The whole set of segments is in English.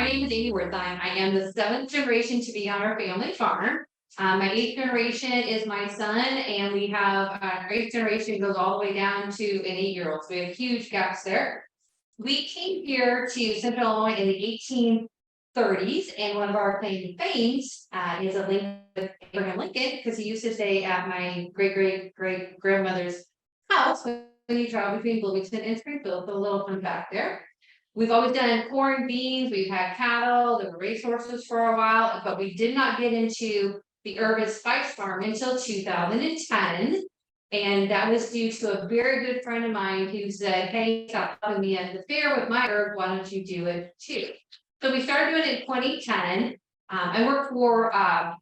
name is Amy Wertheim. I am the 7th generation to be on our family farm. My 8th generation is my son, and we have our 8th generation goes all the way down to an 8-year-old. So we have huge gaps there. We came here to Central Illinois in the 1830s, and one of our claim to fame is a link with Abraham Lincoln, because he used to stay at my great grandmother's house when he traveled between Bloomington and Springfield. So a little fun fact there. We've always done corn, beans, we've had cattle, there were racehorses for a while, but we did not get into the herb and spice farm until 2010. And that was due to a very good friend of mine who said, hey, stop helping me at the fair with my herb, why don't you do it too? So we started doing it in 2010. I worked for a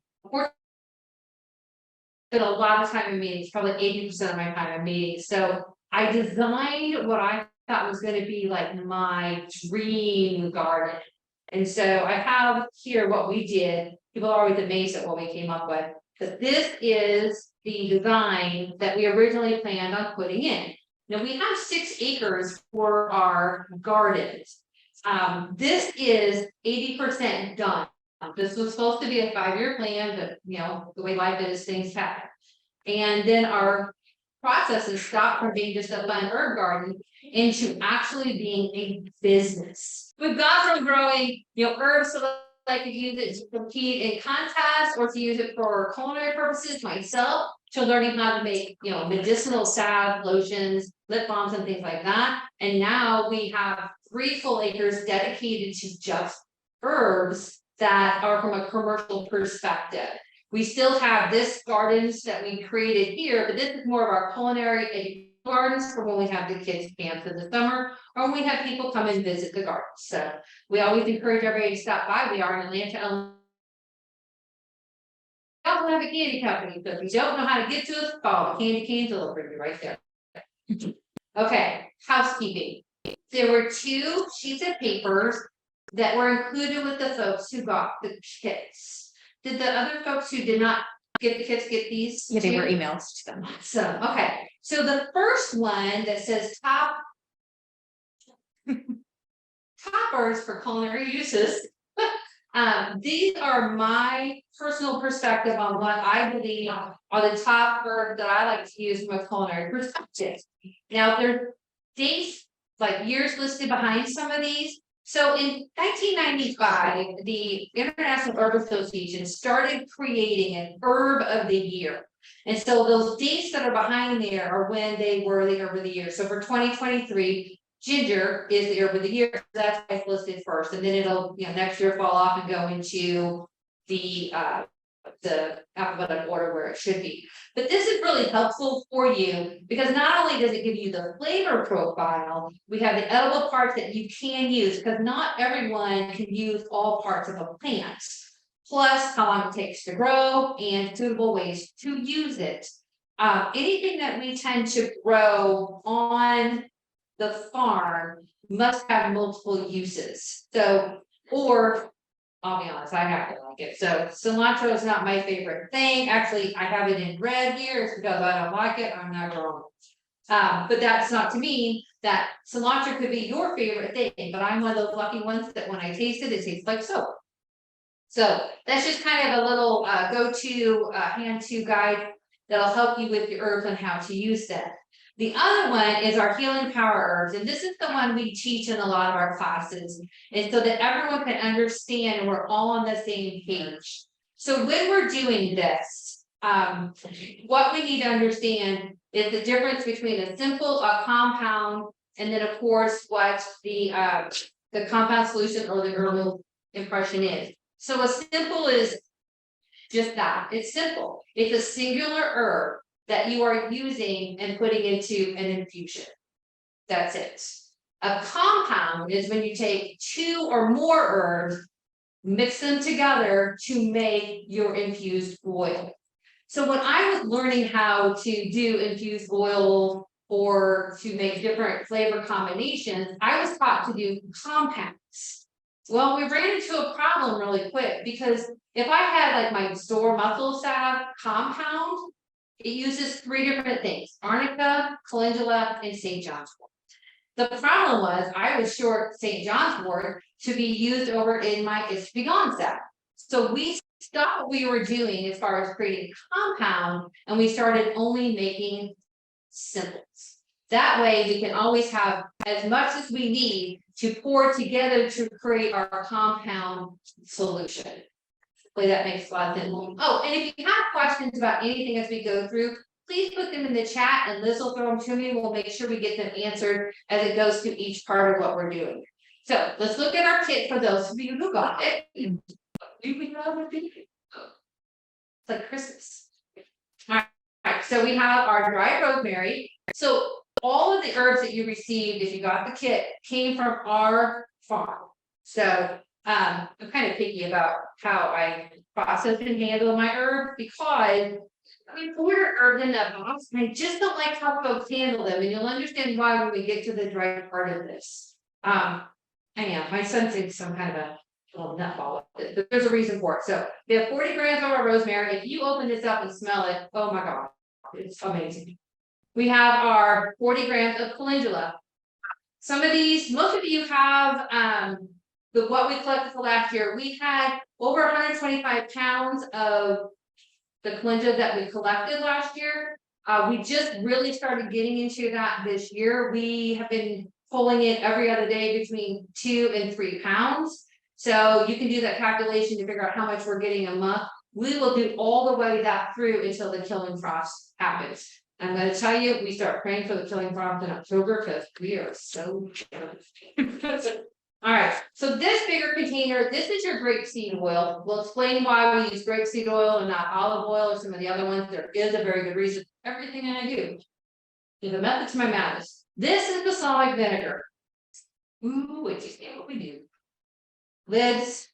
lot of time in meetings, probably 80% of my time in meetings. So I designed what I thought was going to be like my dream garden. And so I have here what we did. People are always amazed at what we came up with. But this is the design that we originally planned on putting in. Now we have 6 acres for our gardens. This is 80% done. This was supposed to be a 5-year plan, but you know, the way life is, things happen. And then our process is stopped from being just a fun herb garden into actually being a business. We've gone from growing, herbs so I could use it to compete in contests or to use it for culinary purposes myself, to learning how to make, medicinal salve, lotions, lip balms, and things like that. And now we have 3 full acres dedicated to just herbs that are from a commercial perspective. We still have this gardens that we created here, but this is more of our culinary gardens for when we have the kids camps in the summer, or when we have people come and visit the gardens. So we always encourage everybody to stop by. We are in Atlanta. We also have a candy company, so if you don't know how to get to us, call the Candy Cane Delivery right there. Okay, housekeeping. There were 2 sheets of papers that were included with the folks who got the kits. Did the other folks who did not get the kits get these? Yeah, they were emails to them. So, okay. So the first one that says toppers for culinary uses. These are my personal perspective on what I believe are the top herbs that I like to use from a culinary perspective. Now there's dates, like years listed behind some of these. So in 1995, the International Herb Association started creating an herb of the year. And so those dates that are behind there are when they were the herb of the year. So for 2023, ginger is the herb of the year. That's why it's listed first. And then it'll, next year fall off and go into the alphabetical order where it should be. But this is really helpful for you because not only does it give you the flavor profile, we have the edible parts that you can use, because not everyone can use all parts of a plant. Plus how long it takes to grow and suitable ways to use it. Anything that we tend to grow on the farm must have multiple uses. So, or I'll be honest, I have to like it. So cilantro is not my favorite thing. Actually, I have it in red here. It's because I don't like it. I'm not growing it. But that's not to mean that cilantro could be your favorite thing. But I'm one of those lucky ones that when I taste it, it tastes like soap. So that's just kind of a little go-to hand-to guide that'll help you with your herbs and how to use them. The other one is our healing power herbs, and this is the one we teach in a lot of our classes, and so that everyone can understand and we're all on the same page. So when we're doing this, what we need to understand is the difference between a compound, and then of course what the compound solution or the herbal impression is. So a simple is just that. It's simple. It's a singular herb that you are using and putting into an infusion. That's it. A compound is when you take 2 or more herbs, mix them together to make your infused oil. So when I was learning how to do infused oil or to make different flavor combinations, I was taught to do compounds. Well, we ran into a problem really quick, because if I had like my store muscle salve compound, it uses 3 different things: arnica, calendula, and St. John's wort. The problem was I was short St. John's wort, to be used over in my It's Begone stack. So we stopped what we were doing as far as creating compound, and we started only making simples. That way we can always have as much as we need to pour together to create our compound solution. Hopefully that makes a lot of sense. Oh, and if you have questions about anything as we go through, please put them in the chat and Liz will throw them to me. We'll make sure we get them answered as it goes through each part of what we're doing. So let's look at our kit for those of you who got it. It's like Christmas. All right, so we have our dried rosemary. So all of the herbs that you received, if you got the kit, came from our farm. So I'm kind of picky about how I process and handle my herbs because we order herbs in a box, and I just don't like how folks handle them, and you'll understand why when we get to the dry part of this. I am. My son thinks some kind of a little nutball with it, but there's a reason for it. So we have 40 grams of our rosemary. If you open this up and smell it, oh my god, it's amazing. We have our 40 grams of calendula. Some of these, most of you have what we collected for last year. We had over 125 pounds of the calendula that we collected last year. We just really started getting into that this year. We have been pulling it every other day between 2 and 3 pounds. So you can do that calculation to figure out how much we're getting a month. We will do all the way that through until the killing frost happens. I'm going to tell you, we start praying for the killing frost in October because we are so all right, so this bigger container, this is your grapeseed oil. We'll explain why we use grapeseed oil and not olive oil or some of the other ones. There is a very good reason. Everything I do is a method to my madness. This is balsamic vinegar. Ooh, what you see what we do. Lids.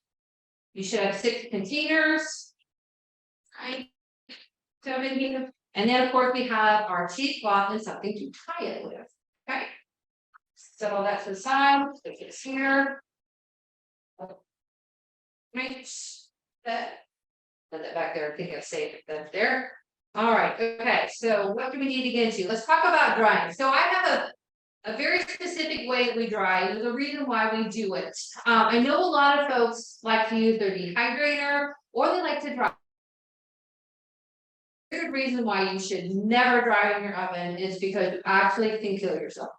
You should have 6 containers. Right. 7 here. And then of course we have our cheesecloth and something to tie it with. Okay. Set all that to the side. Stick it here. Right. That. Put that back there. I think I saved that there. All right. Okay. So what do we need to get into? Let's talk about drying. So I have a very specific way that we dry. There's a reason why we do it. I know a lot of folks like to use their dehydrator or they like to dry. The good reason why you should never dry in your oven is because you actually can kill yourself.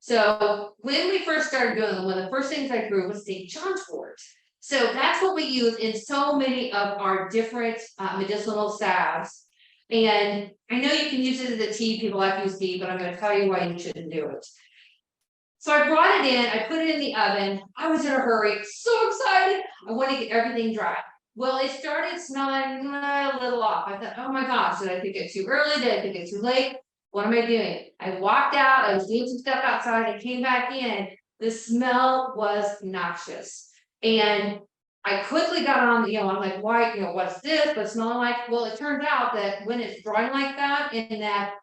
So when we first started doing them, one of the first things I grew was St. John's wort. So that's what we use in so many of our different medicinal salves. And I know you can use it as a tea, people like to use tea, but I'm going to tell you why you shouldn't do it. So I brought it in, I put it in the oven. I was in a hurry, so excited. I want to get everything dry. Well, it started smelling a little off. I thought, oh my gosh, did I pick it too early? Did I pick it too late? What am I doing? I walked out, I was doing some stuff outside, I came back in. The smell was noxious. And I quickly got on, I'm like, why, what's this? What's smelling like? Well, it turns out that when it's drying like that, and that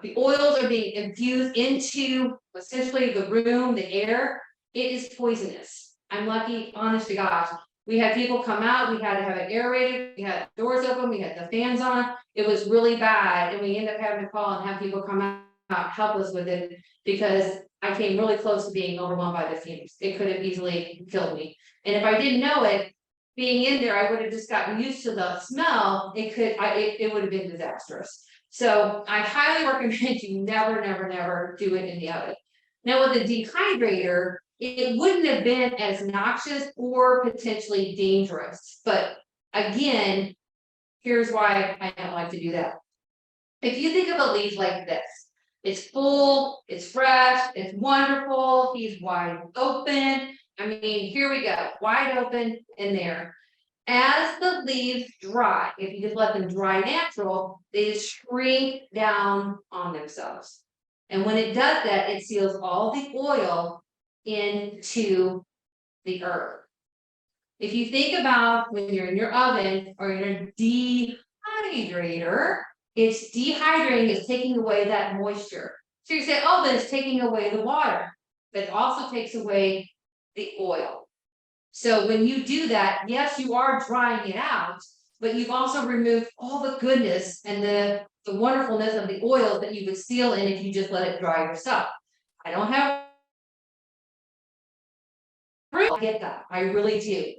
the oils are being infused into essentially the room, the air, it is poisonous. I'm lucky, honest to gosh. We had people come out, we had to have it aerated, we had doors open, we had the fans on. It was really bad, and we ended up having to call and have people come out, help us with it, because I came really close to being overwhelmed by the fumes. It could have easily killed me. And if I didn't know it, being in there, I would have just gotten used to the smell. It would have been disastrous. So I highly recommend you never do it in the oven. Now with a dehydrator, it wouldn't have been as noxious or potentially dangerous. But again, here's why I don't like to do that. If you think of a leaf like this, it's full, it's fresh, it's wonderful, he's wide open. I mean, here we go, wide open in there. As the leaves dry, if you just let them dry natural, they just shrink down on themselves. And when it does that, it seals all the oil into the herb. If you think about when you're in your oven or in your dehydrator, it's dehydrating, it's taking away that moisture. So you say, oh, but it's taking away the water, but it also takes away the oil. So when you do that, yes, you are drying it out, but you've also removed all the goodness and the wonderfulness of the oil that you would seal in if you just let it dry yourself. I don't have get that. I really do.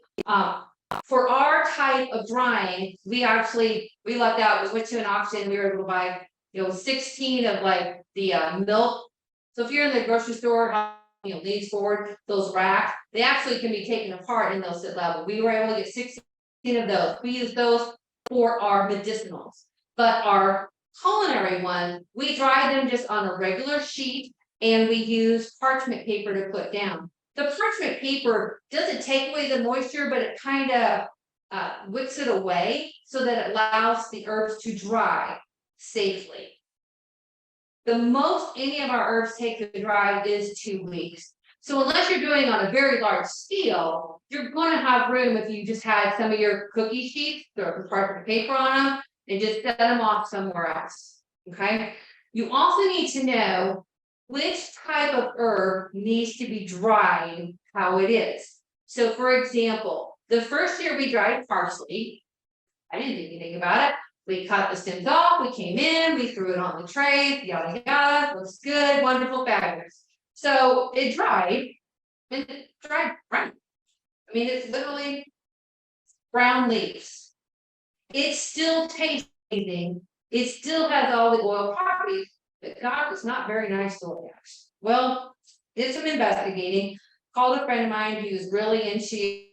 For our type of drying, we lucked out. We went to an auction. We were able to buy, 16 of like the milk. So if you're in the grocery store, leans forward, those racks, they actually can be taken apart and they'll sit level. We were able to get 16 of those. We use those for our medicinals, but our culinary one, we dry them just on a regular sheet and we use parchment paper to put down. The parchment paper doesn't take away the moisture, but it kind of wicks it away so that it allows the herbs to dry safely. The most any of our herbs take to dry is 2 weeks. So unless you're doing on a very large scale, you're going to have room if you just had some of your cookie sheets, throw the parchment paper on them, and just set them off somewhere else. Okay. You also need to know which type of herb needs to be dried, how it is. So for example, the first year we dried parsley, I didn't do anything about it. We cut the stems off, we came in, we threw it on the tray, yada yada, looks good, wonderful, fabulous. So it dried, and it dried brown. I mean, it's literally brown leaves. It still tastes amazing. It still has all the oil properties, but God, it's not very nice to look at. Well, did some investigating, called a friend of mine who was really into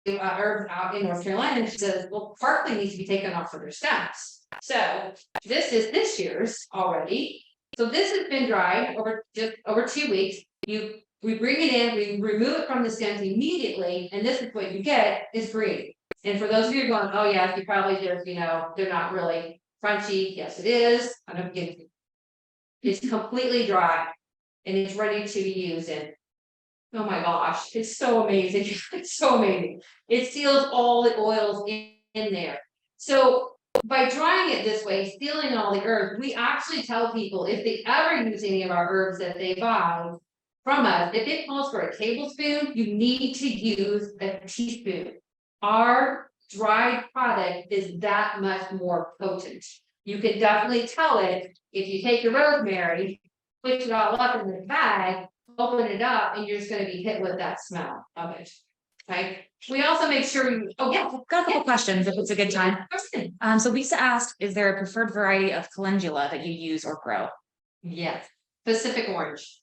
herbs out in North Carolina, and she says, well, parsley needs to be taken off of their stems. So this is this year's already. So this has been dried over 2 weeks. We bring it in, we remove it from the stems immediately, and this is what you get is green. And for those of you going, oh yes, you probably just, they're not really crunchy. Yes, it is. I don't get it. It's completely dry and it's ready to be used. And oh my gosh, it's so amazing. It's so amazing. It seals all the oils in there. So by drying it this way, sealing all the herbs, we actually tell people if they ever use any of our herbs that they buy from us, if it calls for a tablespoon, you need to use a teaspoon. Our dried product is that much more potent. You can definitely tell it if you take your rosemary, put it all up in the bag, open it up, and you're just going to be hit with that smell of it. Okay. We also make sure you. Oh yeah, I've got a couple questions if it's a good time. So Lisa asked, is there a preferred variety of calendula that you use or grow? Yes, Pacific orange.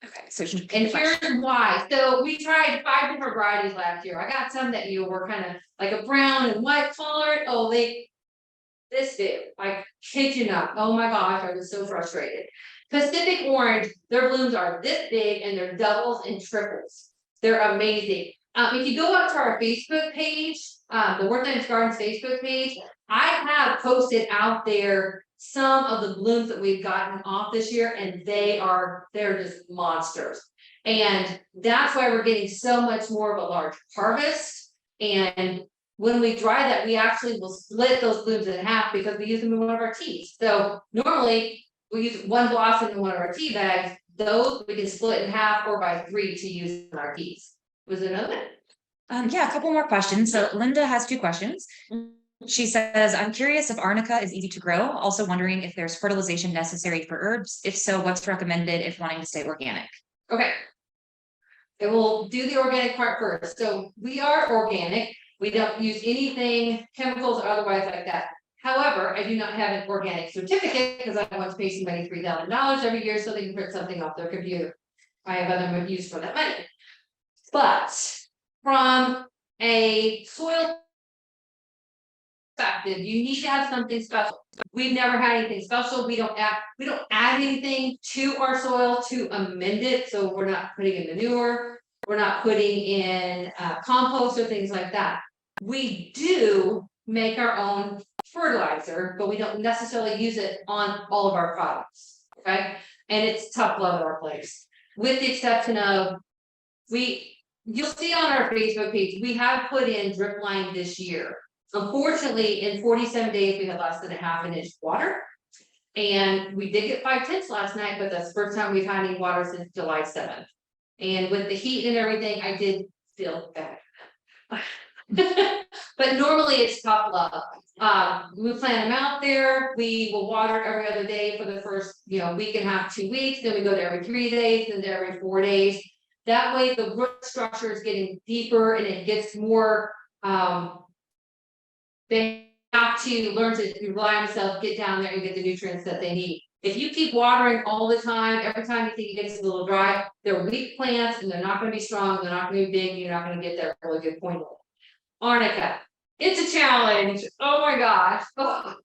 Okay, so and here's why. So we tried 5 different varieties last year. I got some that were kind of like a brown and white colored. Oh, this big. I kid you not. Oh my gosh, I was so frustrated. Pacific orange, their blooms are this big and they're doubles and triples. They're amazing. If you go up to our Facebook page, the Wertheim Gardens Facebook page, I have posted out there some of the blooms that we've gotten off this year, and they're just monsters. And that's why we're getting so much more of a large harvest. And when we dry that, we actually will split those blooms in half because we use them in one of our teas. So normally we use one blossom in one of our tea bags. Those we can split in half or by 3 to use in our teas. Was there another one? Yeah, a couple more questions. So Linda has 2 questions. She says, I'm curious if arnica is easy to grow. Also wondering if there's fertilization necessary for herbs. If so, what's recommended if wanting to stay organic? Okay. I will do the organic part first. So we are organic. We don't use anything, chemicals or otherwise like that. However, I do not have an organic certificate because I want to pay somebody $3,000 every year so they can print something off their computer. I have other use for that money. But from a soil perspective, you need to have something special. We've never had anything special. We don't add anything to our soil to amend it. So we're not putting in manure, we're not putting in compost or things like that. We do make our own fertilizer, but we don't necessarily use it on all of our products. Okay, and it's tough love at our place, with the exception of you'll see on our Facebook page, we have put in drip line this year. Unfortunately, in 47 days, we had less than a half an inch water. And we did get 5/10 last night, but that's the first time we've had any water since July 7th. And with the heat and everything, I did feel bad. But normally it's tough love. We plant them out there. We will water every other day for the first week and a half, 2 weeks. Then we go to every 3 days, and every 4 days. That way the root structure is getting deeper and it gets more, they have to learn to rely on themselves, get down there and get the nutrients that they need. If you keep watering all the time, every time you think it gets a little dry, they're weak plants and they're not going to be strong, they're not going to be big, you're not going to get that really good point. Arnica, it's a challenge. Oh my gosh. Oh.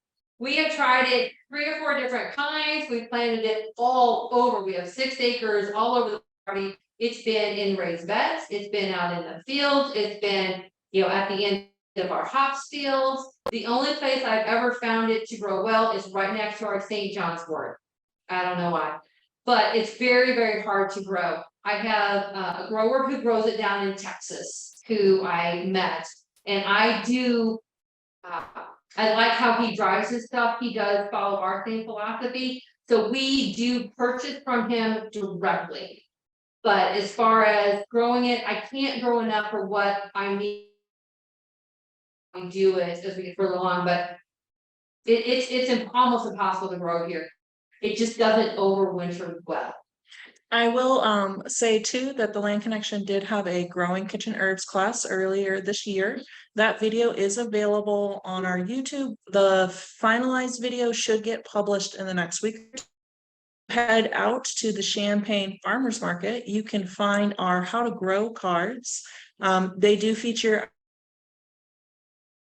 We have tried it 3 or 4 different kinds. We planted it all over. We have 6 acres all over the property. It's been in raised beds. It's been out in the fields. It's been, at the end of our hops fields. The only place I've ever found it to grow well is right next to our St. John's wort. I don't know why, but it's very, very hard to grow. I have a grower who grows it down in Texas, who I met, and I do. I like how he drives his stuff. He does follow our same philosophy. So we do purchase from him directly. But as far as growing it, I can't grow enough for what I need. We do it as we get further along, but it's almost impossible to grow here. It just doesn't overwinter well. I will say too that the Land Connection did have a growing kitchen herbs class earlier this year. That video is available on our YouTube. The finalized video should get published in the next week. Head out to the Champaign Farmers Market. You can find our how to grow cards. They do feature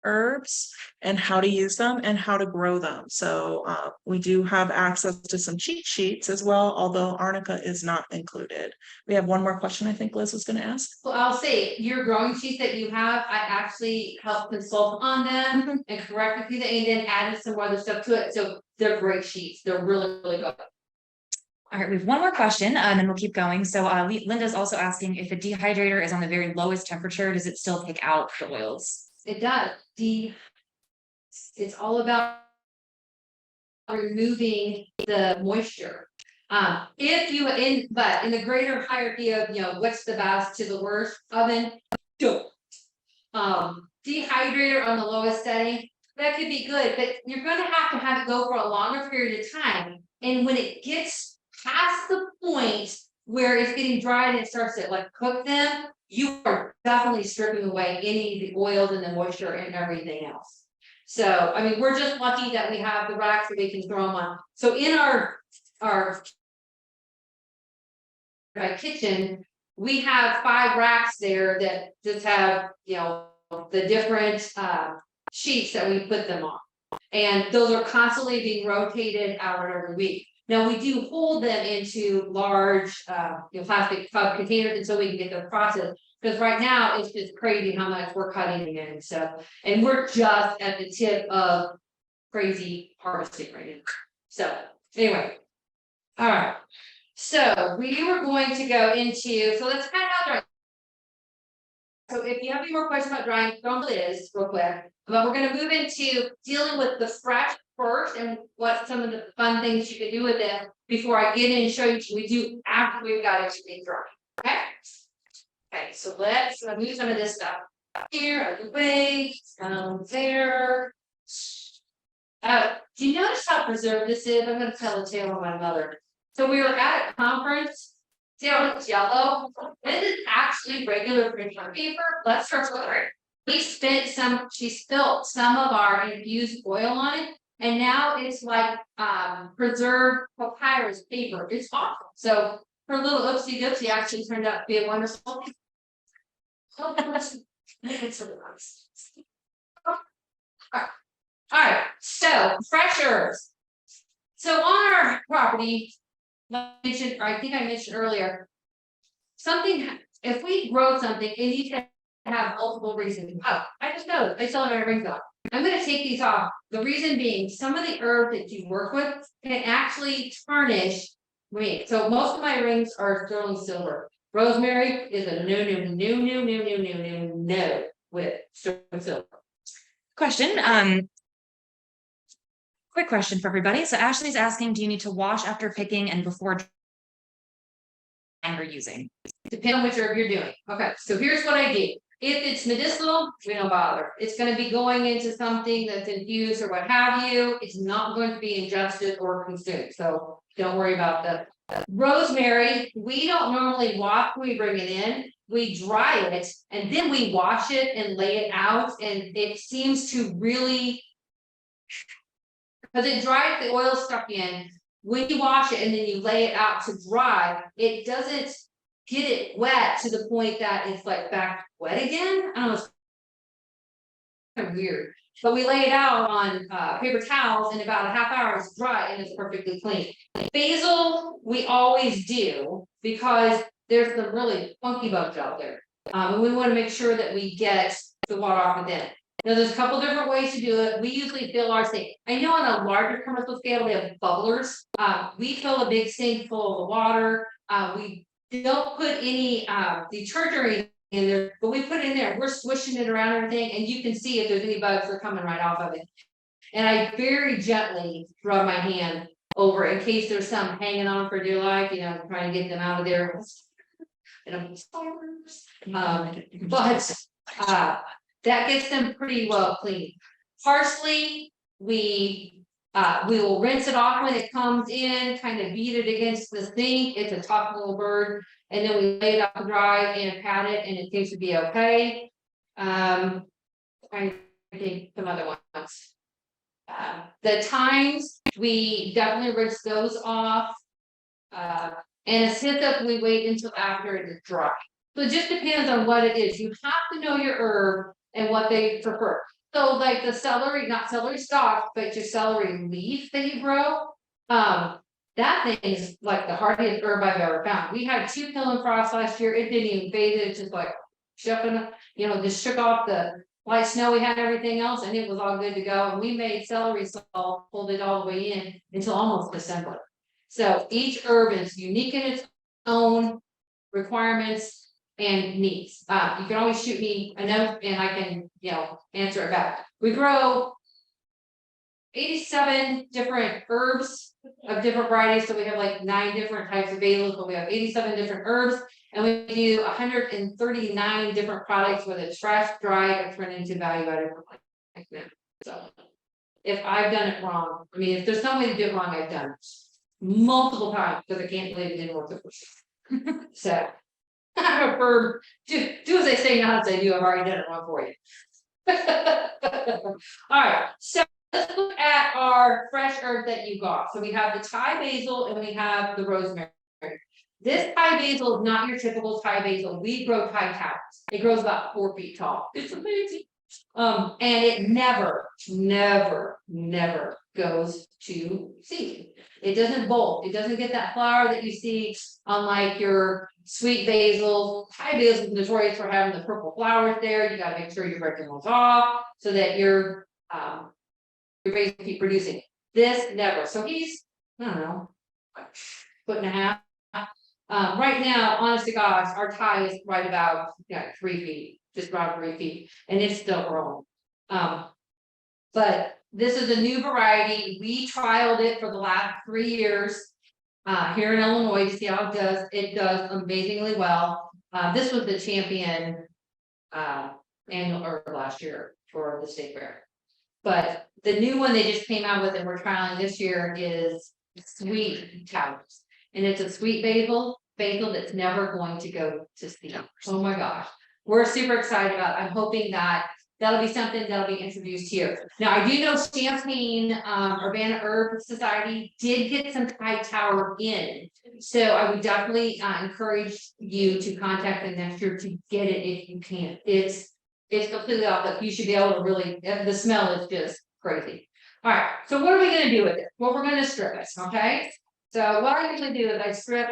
herbs and how to use them and how to grow them. So we do have access to some cheat sheets as well, although arnica is not included. We have one more question I think Liz was going to ask. Well, I'll say your growing sheets that you have, I actually helped consult on them and correct a few things and then added some other stuff to it. So they're great sheets. They're really, really good. All right, we have one more question and then we'll keep going. So Linda's also asking if the dehydrator is on the very lowest temperature, does it still take out the oils? It does. It's all about removing the moisture. If you but in the greater hierarchy of what's the best to the worst oven, don't. Dehydrator on the lowest setting, that could be good, but you're going to have it go for a longer period of time. And when it gets past the point where it's getting dry and it starts to cook them, you are definitely stripping away any of the oils and the moisture and everything else. So, I mean, we're just lucky that we have the racks that we can throw them on. So in our kitchen, we have 5 racks there that just have, the different sheets that we put them on. And those are constantly being rotated out every week. Now we do hold them into large plastic cup containers until we can get them processed. Because right now it's just crazy how much we're cutting in. So, and we're just at the tip of crazy harvesting right now. So anyway, all right. So we were going to go into, so let's kind of dry. So if you have any more questions about drying, don't Liz real quick. But we're going to move into dealing with the fresh first and what some of the fun things you can do with it before I get in and show you what we do after we've got everything dry. Okay. Okay, so let's move some of this stuff here out of the way, there. Do you notice how preserved this is? I'm going to tell a tale of my mother. So we were at a conference. See how it's yellow? This is actually regular printer paper. Let's start with her. She spilt some of our infused oil on it, and now it's like preserved papyrus paper. It's awesome. So her little oopsie doopsie actually turned out to be a wonderful. All right, so fresh herbs. So on our property, I think I mentioned earlier, if we grow something, it needs to have multiple reasons. Oh, I just know I still have my rings on. I'm going to take these off. The reason being, some of the herbs that you work with can actually tarnish rings. So most of my rings are sterling silver. Rosemary is a no with sterling silver. Question. Quick question for everybody. So Ashley's asking, do you need to wash after picking and before drying or using? Depending on which herb you're doing. Okay, so here's what I do. If it's medicinal, we don't bother. It's gonna be going into something that's infused or what have you. It's not going to be ingested or consumed, so don't worry about that. Rosemary, we don't normally wash when we bring it in. We dry it and then we wash it and lay it out, and it seems to really. Because it dries the oil stuck in. When you wash it and then you lay it out to dry, it doesn't get it wet to the point that it's like back wet again. I don't know, it's kind of weird. But we lay it out on paper towels in about a half hour, it's dry and it's perfectly clean. Basil, we always do because there's some really funky bugs out there. And we want to make sure that we get the water off of them. Now, there's a couple different ways to do it. We usually fill our sink. I know on a larger commercial scale, they have bubblers. We fill a big sink full of water. We don't put any detergent in there, but we put it in there. We're swishing it around everything, and you can see if there's any bugs that are coming right off of it. And I very gently rub my hand over in case there's some hanging on for dear life, you know, trying to get them out of there. But that gets them pretty well clean. Parsley, we will rinse it off when it comes in, kind of beat it against the sink. It's a tough little bird, and then we lay it out to dry and pat it, and it seems to be okay. I think some other ones. The thymes, we definitely rinse those off. And a hyssop, we wait until after it is dry. So it just depends on what it is. You have to know your herb and what they prefer. So like the celery, not celery stalk, but your celery leaf that you grow. That thing is like the hardiest herb I've ever found. We had 2 killing frosts last year. It didn't even phase it. It's just like shucking, you know, just shook off the light snow we had and everything else, and it was all good to go. And we made celery salt, pulled it all the way in until almost December. So each herb is unique in its own requirements and needs. You can always shoot me a note and I can, you know, answer it back. We grow 87 different herbs of different varieties. So we have like 9 different types of basil, but we have 87 different herbs, and we do 139 different products, whether it's fresh, dried, or turned into value added. So if I've done it wrong, I mean, if there's some way to do it wrong, I've done it multiple times because I can't believe it didn't work the first time. So I prefer do as I say, not as I do. I've already done it wrong for you. All right, so let's look at our fresh herb that you got. So we have the Thai basil and we have the rosemary. This Thai basil is not your typical Thai basil. We grow Thai towers. It grows about 4 feet tall. It's amazing. And it never goes to seed. It doesn't bolt. It doesn't get that flower that you see on like your sweet basil. Thai basil is notorious for having the purple flowers there. You got to make sure you're breaking those off so that your basil keep producing. This never. So he's, I don't know, a 1.5 feet. Right now, honest to gosh, our Thai is right about 3 feet, just around 3 feet, and it's still growing. But this is a new variety. We trialed it for the last 3 years here in Illinois to see how it does. It does amazingly well. This was the champion annual herb last year for the state fair. But the new one they just came out with and we're trialing this year is sweet towers. And it's a sweet basil that's never going to go to seed. Oh my gosh. We're super excited about it. I'm hoping that that'll be something that'll be introduced here. Now, I do know Champaign Urbana Herb Society did get some Thai tower in. So I would definitely encourage you to contact them next year to get it if you can. It's completely off, but you should be able to really, the smell is just crazy. All right, so what are we gonna do with it? Well, we're gonna strip it, okay? So what I usually do is I strip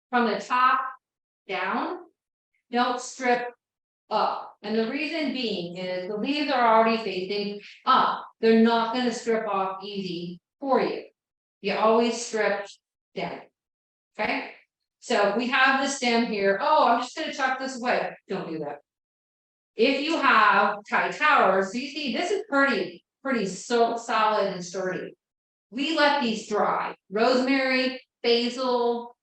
from the top down, don't strip up. And the reason being is the leaves are already facing up. They're not going to strip off easy for you. You always strip down. Okay. So we have the stem here. Oh, I'm just going to chuck this away. Don't do that. If you have Thai towers, so you see this is pretty so solid and sturdy. We let these dry. Rosemary, basil,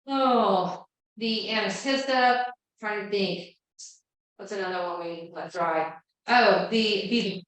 the anise hyssop, trying to think. What's another one we let dry? Oh, you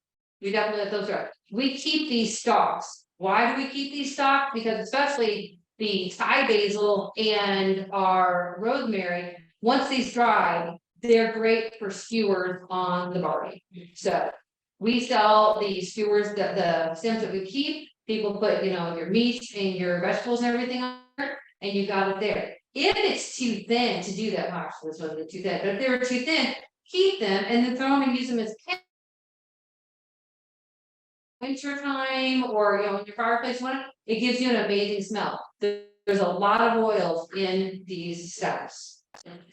definitely let those dry. We keep these stalks. Why do we keep these stalks? Because especially the Thai basil and our rosemary, once these dry, they're great for skewers on the barbie. So we sell the skewers, the stems that we keep. People put, your meats and your vegetables and everything on there, and you got it there. If it's too thin to do that, actually, this wasn't too thin, but if they were too thin, keep them and then throw them and use them as winter time or in your fireplace one, it gives you an amazing smell. There's a lot of oils in these stems.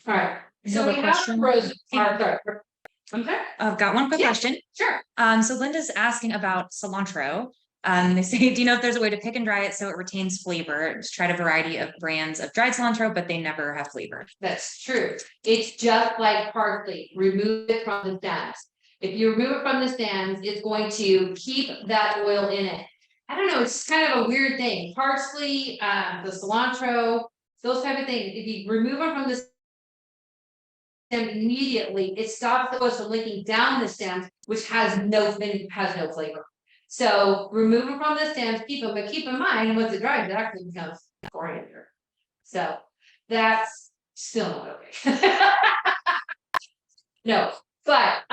All right. So we have rose. Okay. I've got one quick question. Sure. So Linda's asking about cilantro. They say, do you know if there's a way to pick and dry it so it retains flavor? Just tried a variety of brands of dried cilantro, but they never have flavor. That's true. It's just like parsley. Remove it from the stems. If you remove it from the stems, it's going to keep that oil in it. I don't know, it's kind of a weird thing. Parsley, the cilantro, those type of things. If you remove them from the stem immediately, it stops the oil from leaking down the stems, which has no flavor. So remove them from the stems, keep them, but keep in mind once it dries, it actually becomes coriander. So that's still not okay. No, but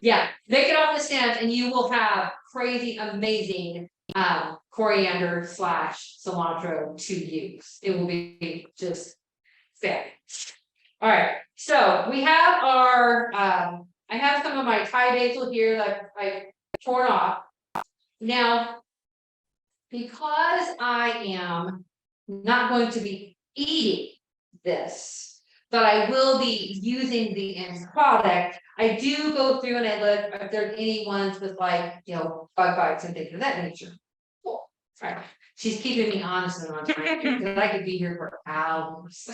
yeah, make it off the stems and you will have crazy, amazing coriander / cilantro to use. It will be just fabulous. All right, so we have our I have some of my Thai basil here that I torn off. Now, because I am not going to be eating this, but I will be using the end product, I do go through and I look if there's any ones with bug bites and things of that nature. Cool. All right. She's keeping me honest and on time because I could be here for hours.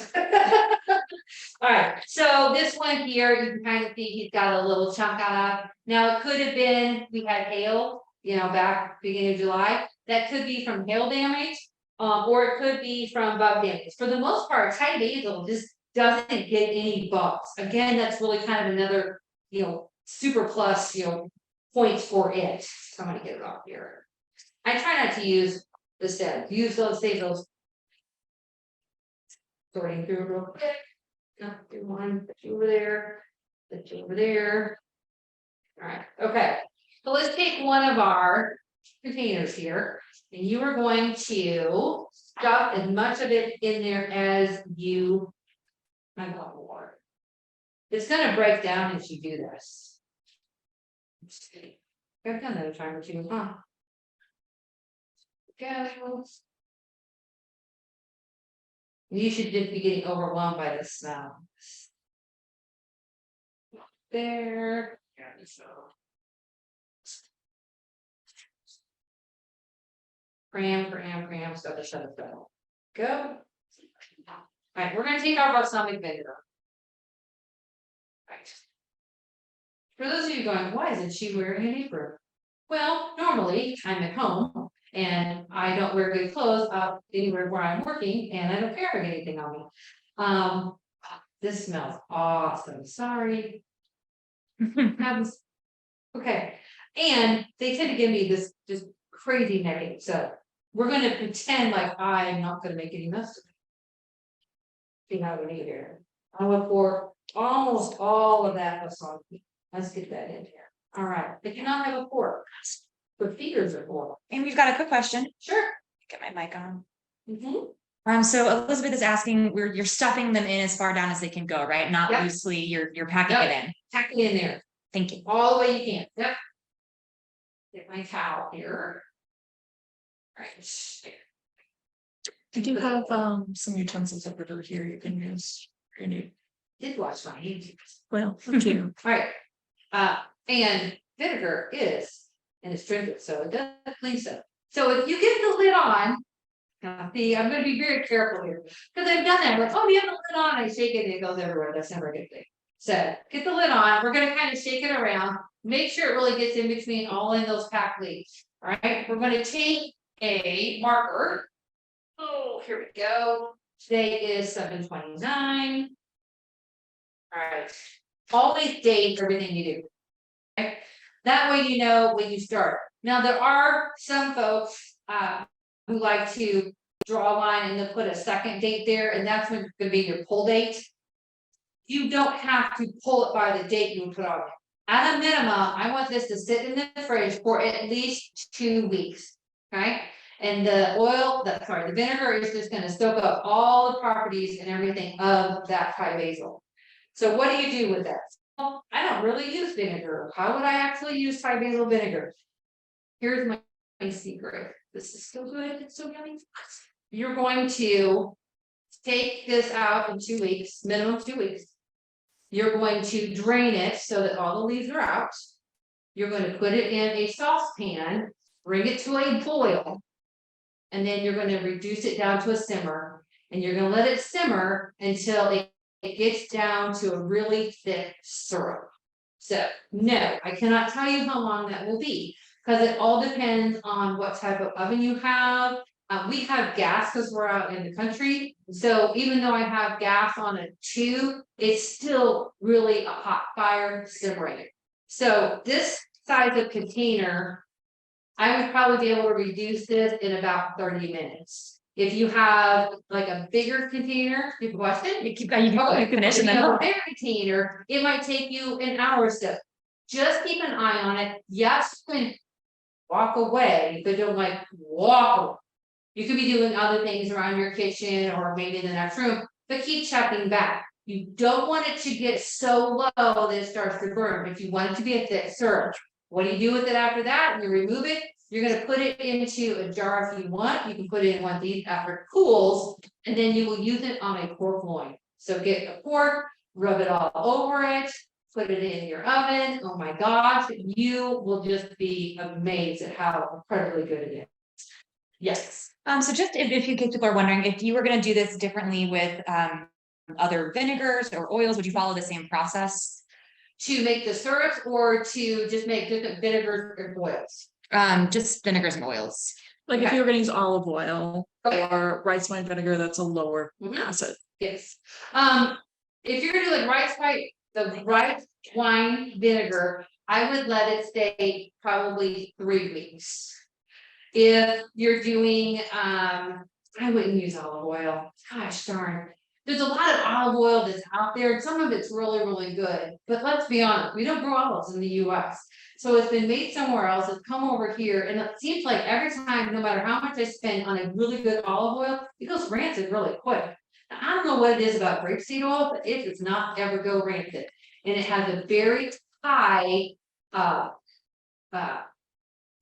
All right, so this one here, you can kind of see he's got a little chunk out of. Now it could have been, we had hail, back beginning of July. That could be from hail damage, or it could be from bug damage. For the most part, Thai basil just doesn't get any bugs. Again, that's really kind of another, super plus, points for it. So I'm gonna get it off here. I try not to use the stem. Save those. Sorting through real quick. Do one, put you over there, put you over there. All right, okay. So let's take one of our containers here, and you are going to stuff as much of it in there as you. My God, water. It's going to break down as you do this. I've done that a time or two, huh? Go. You should just be getting overwhelmed by the smell. There. Cram, stuff. Go. All right, we're gonna take our balsamic vinegar. Right. For those of you going, why isn't she wearing an apron? Well, normally I'm at home and I don't wear good clothes out anywhere where I'm working and I don't carry anything on me. This smells awesome. Sorry. Okay. And they tend to give me this just crazy negative. So we're going to pretend like I'm not going to make any mess of it. See how we need here. I will pour almost all of that wasabi. Let's get that in here. All right. They cannot have a fork. But fingers are full. And we've got a quick question. Sure. Get my mic on. Mm-hmm. So Elizabeth is asking, you're stuffing them in as far down as they can go, right? Not loosely, you're packing it in. Packing it in there. Thank you. All the way you can. Yep. Get my towel here. Right. I do have some utensils over here you can use. You need. Did watch my YouTube. Well, thank you. All right. And vinegar is and it's drinkable, so it does clean stuff. So if you get the lid on, see, I'm going to be very careful here because I've done that. Like, oh, you have the lid on, I shake it and it goes everywhere. That's never a good thing. So get the lid on. We're going to kind of shake it around. Make sure it really gets in between all in those packed leaves. All right. We're going to take a marker. Oh, here we go. Today is 7/29. All right. always date everything you do. Okay? That way you know when you start. Now, there are some folks who like to draw a line and then put a second date there, and that's when it's gonna be your pull date. You don't have to pull it by the date you put on it. At a minimum, I want this to sit in the fridge for at least 2 weeks, okay? And the oil, the vinegar is just gonna soak up all the properties and everything of that Thai basil. So what do you do with that? Well, I don't really use vinegar. How would I actually use Thai basil vinegar? Here's my secret. This is so good, it's so yummy. You're going to take this out in 2 weeks, minimum 2 weeks. You're going to drain it so that all the leaves are out. You're going to put it in a saucepan, bring it to a boil. And then you're going to reduce it down to a simmer. And you're going to let it simmer until it gets down to a really thick syrup. So no, I cannot tell you how long that will be, because it all depends on what type of oven you have. We have gas because we're out in the country. So even though I have gas on a tube, it's still really a hot fire simmering. So this size of container, I would probably be able to reduce this in about 30 minutes. If you have like a bigger container, you can question. You can finish and then. A bigger container, it might take you an hour or so. Just keep an eye on it. Yes, you can walk away, but don't like walk away. You could be doing other things around your kitchen or maybe in the next room, but keep checking back. You don't want it to get so low that it starts to burn. If you want it to be a thick syrup, what do you do with it after that? You remove it. You're going to put it into a jar if you want. You can put it in one of these after it cools, and then you will use it on a pork loin. So get a pork, rub it all over it, put it in your oven. Oh my gosh, you will just be amazed at how incredibly good it is. Yes. So just if you people are wondering, if you were going to do this differently with other vinegars or oils, would you follow the same process? To make the syrups or to just make different vinegars or oils? Just vinegars and oils. Like if Okay. you were gonna use olive oil or rice wine vinegar, that's a lower Mhm. acid. Yes. If you're gonna do like the rice wine vinegar, I would let it stay probably 3 weeks. If you're doing, I wouldn't use olive oil. Gosh darn. There's a lot of olive oil that's out there, and some of it's really, really good. But let's be honest, we don't grow olives in the US. So it's been made somewhere else, it's come over here, and it seems like every time, no matter how much I spend on a really good olive oil, it goes rancid really quick. Now, I don't know what it is about grapeseed oil, but it does not ever go rancid. And it has a very high, what am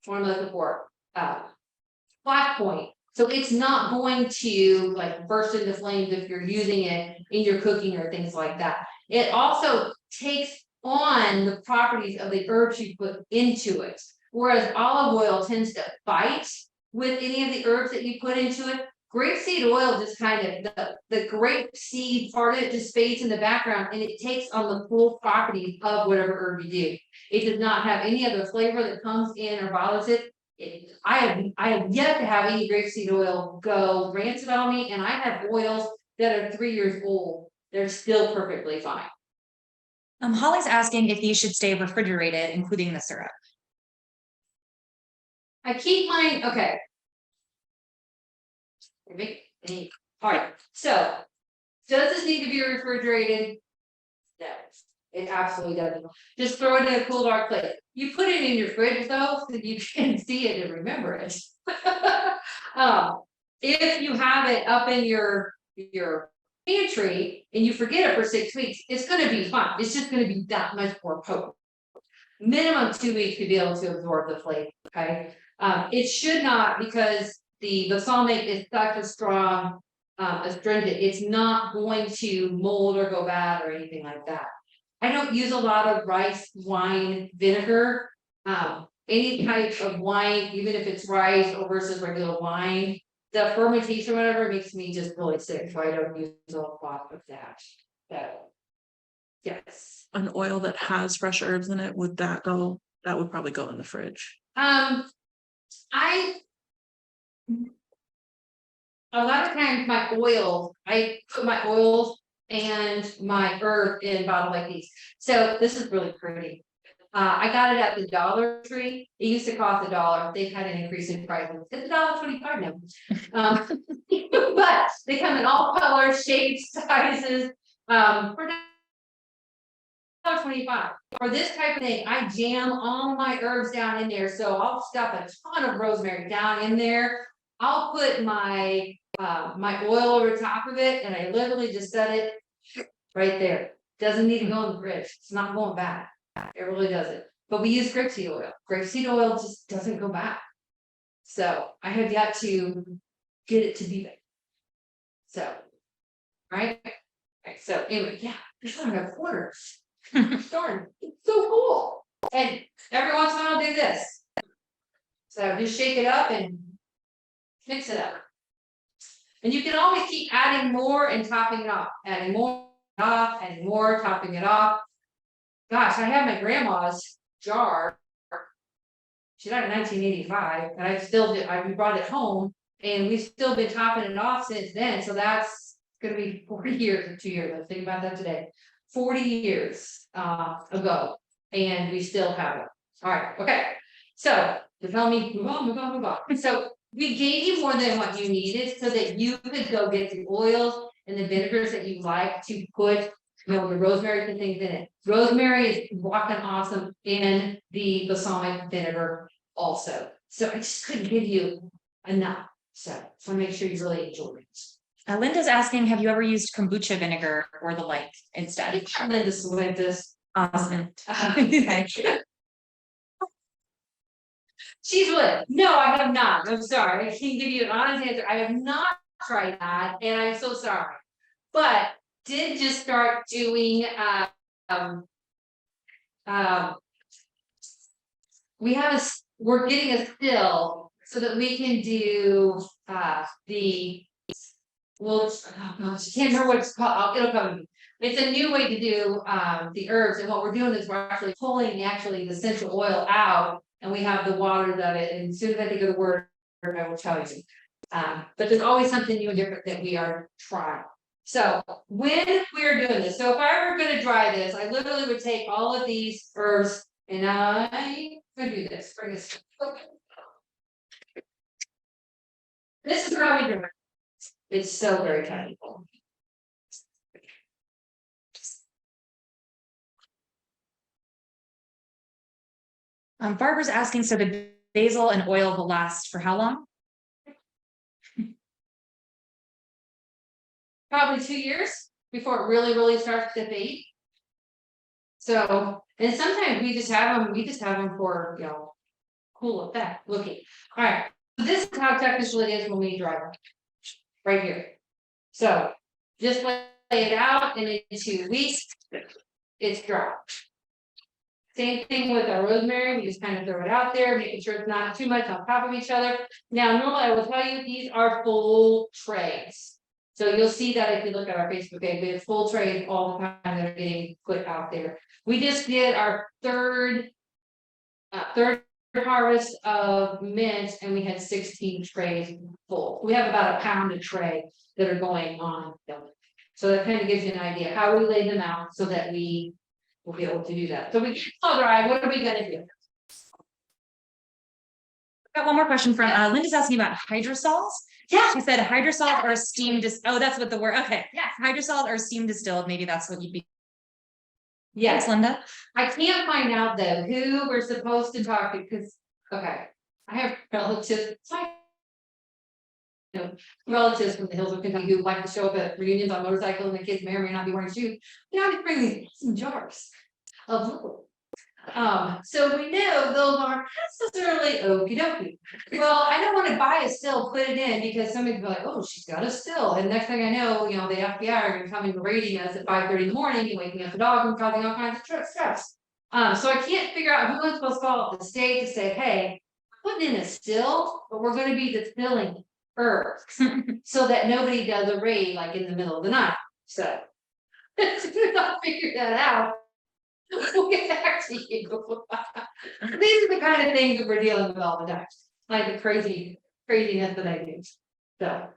I looking for? Flat point. So it's not going to like burst into flames if you're using it in your cooking or things like that. It also takes on the properties of the herbs you put into it. Whereas olive oil tends to fight with any of the herbs that you put into it. Grapeseed oil just kind of, the grape seed part of it just fades in the background, and it takes on the full properties of whatever herb you do. It does not have any other flavor that comes in or bothers it. I have yet to have any grapeseed oil go rancid on me, and I have oils that are 3 years old. They're still perfectly fine. Holly's asking if these should stay refrigerated, including the syrup. I keep mine, okay. All right, so does this need to be refrigerated? No, it absolutely doesn't. Just throw it in a cool dark place. You put it in your fridge though, so you can see it and remember it. If you have it up in your pantry and you forget it for 6 weeks, it's gonna be fine. It's just gonna be that much more potent. Minimum 2 weeks to be able to absorb the flavor, okay? It should not, because the balsamic is such a strong astringent, it's not going to mold or go bad or anything like that. I don't use a lot of rice wine vinegar. Any type of wine, even if it's rice or versus regular wine, the fermentation, whatever, makes me just really sick. So I don't use a lot of that. So, yes. An oil that has fresh herbs in it, would that go? That would probably go in the fridge. A lot of times my oil, I put my oils and my herb in bottle like these. So this is really pretty. I got it at the Dollar Tree. It used to cost $1. They've had an increase in prices. It's $1.25 now. But they come in all colors, shapes, sizes. For $1.25. For this type of thing, I jam all my herbs down in there. So I'll stuff a ton of rosemary down in there. I'll put my my oil over top of it, and I literally just set it right there. Doesn't need to go in the fridge. It's not going back. It really doesn't. But we use grapeseed oil. Grapeseed oil just doesn't go back. So I have yet to get it to be that. So, right? Okay, so anyway, yeah, there's not enough quarters. Darn, it's so cool. And every once in a while I'll do this. So just shake it up and mix it up. And you can always keep adding more and topping it off, adding more off, adding more, topping it off. Gosh, I have my grandma's jar. She died in 1985, and we brought it home, and we've still been topping it off since then. So that's gonna be 40 years or 2 years. I was thinking about that today. 40 years ago, and we still have it. All right, okay. So to tell me, move on. So we gave you more than what you needed so that you could go get the oils and the vinegars that you like to put, the rosemary and things in it. Rosemary is walking awesome in the balsamic vinegar also. So I just couldn't give you enough. So make sure you really enjoy it. Linda's asking, have you ever used kombucha vinegar or the like instead? Linda's with this. Awesome. Okay. She's with, no, I have not. I'm sorry. I can't give you an honest answer. I have not tried that, and I'm so sorry. But did just start doing we're getting a still so that we can do oh gosh, I can't remember what it's called. It'll come to me. It's a new way to do the herbs, and what we're doing is we're actually pulling the essential oil out, and we have the water of it. And as soon as I think of the word, I will tell you. But there's always something new and different that we are trying. So when we're doing this, so if I were going to dry this, I literally would take all of these herbs, and I'm gonna do this. Bring this. Okay. This is how we do it. It's so very technical. Barbara's asking, so the basil and oil will last for how long? Probably 2 years before it really starts to fade. So, and sometimes we just have them for, cool effect looking. All right, so this is how technical it is when we dry them. Right here. So just lay it out, and in 2 weeks, it's dry. Same thing with our rosemary. We just kind of throw it out there, making sure it's not too much on top of each other. Now, normally I will tell you these are full trays. So you'll see that if you look at our Facebook page, we have full trays all the time that are getting put out there. We just did our third harvest of mint, and we had 16 trays full. We have about a pound a tray that are going on. So that kind of gives you an idea how we lay them out so that we will be able to do that. So we all dry. What are we going to do? Got one more question from Linda's asking about hydrosols. Yeah. She said hydrosol or steam oh, that's what the word. Okay. Yeah. Hydrosol or steam distilled. Maybe that's what you'd be. Yes, Thanks, Linda. I can't find out though who we're supposed to talk to, because I have relatives. Relatives from the hills of Kentucky who like to show up at reunions on motorcycles, and the kids may or may not be wearing shoes. I just bring these some jars of liquid. So we know those aren't necessarily okie dokie. Well, I don't want to buy a still, put it in, because somebody's like, oh, she's got a still. And next thing I know, the FBI are going to come and raiding us at 5:30 in the morning and waking up the dog and causing all kinds of stress. So I can't figure out who I'm supposed to call up the state to say, hey, putting in a still, but we're going to be distilling herbs so that nobody does a raid like in the middle of the night. So as soon as I figure that out, we'll get back to you. These are the kind of things that we're dealing with all the time, like the craziness that I do. So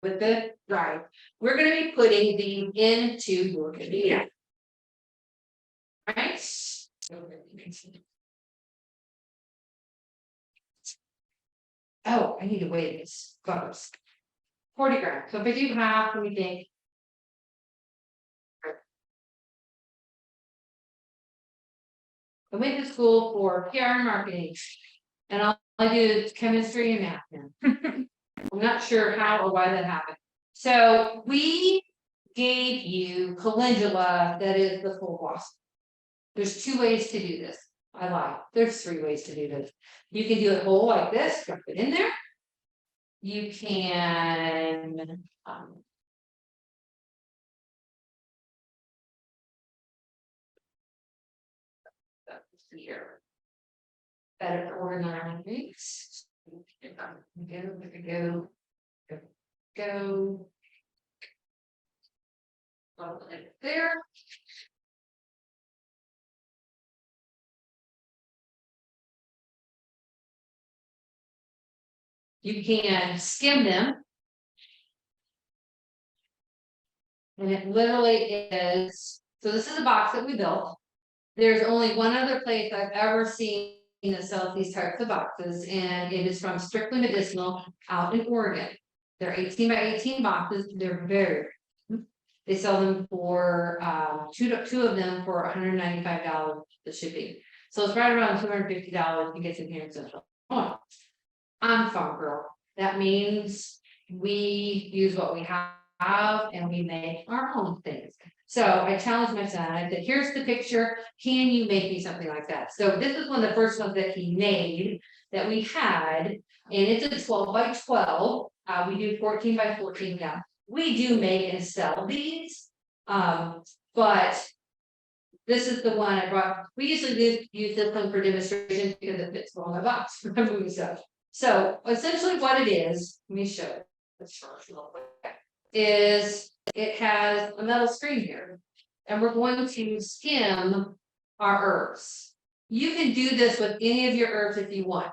with the dry. We're gonna be putting the into your container. Right? Oh, I need to weigh this first. 40 grams. So if I do half, let me think. I went to school for PR and marketing. And all I do is chemistry and math now. I'm not sure how or why that happened. So we gave you calendula that is the full blossom. There's 2 ways to do this. I lied. There's 3 ways to do this. You can do it whole like this, drop it in there. You can here. Better organized. Go. There. You can skim them. And it literally is, so this is a box that we built. There's only one other place I've ever seen that sells these types of boxes, and it is from Strictly Medicinal out in Oregon. They're 18 by 18 boxes, they're very. They sell them for two of them for $195 the shipping. So it's right around $250 to get them here in Central. Oh, I'm farm girl. That means we use what we have and we make our own things. So I challenged my son. I said, here's the picture. Can you make me something like that? So this is one of the first ones that he made that we had. And it's a 12 by 12. We do 14 by 14 now. We do make and sell these. But this is the one I brought. We usually use this one for demonstration because it fits well in my box. So essentially what it is, let me show it. Is it has a metal screen here. And we're going to skim our herbs. You can do this with any of your herbs if you want.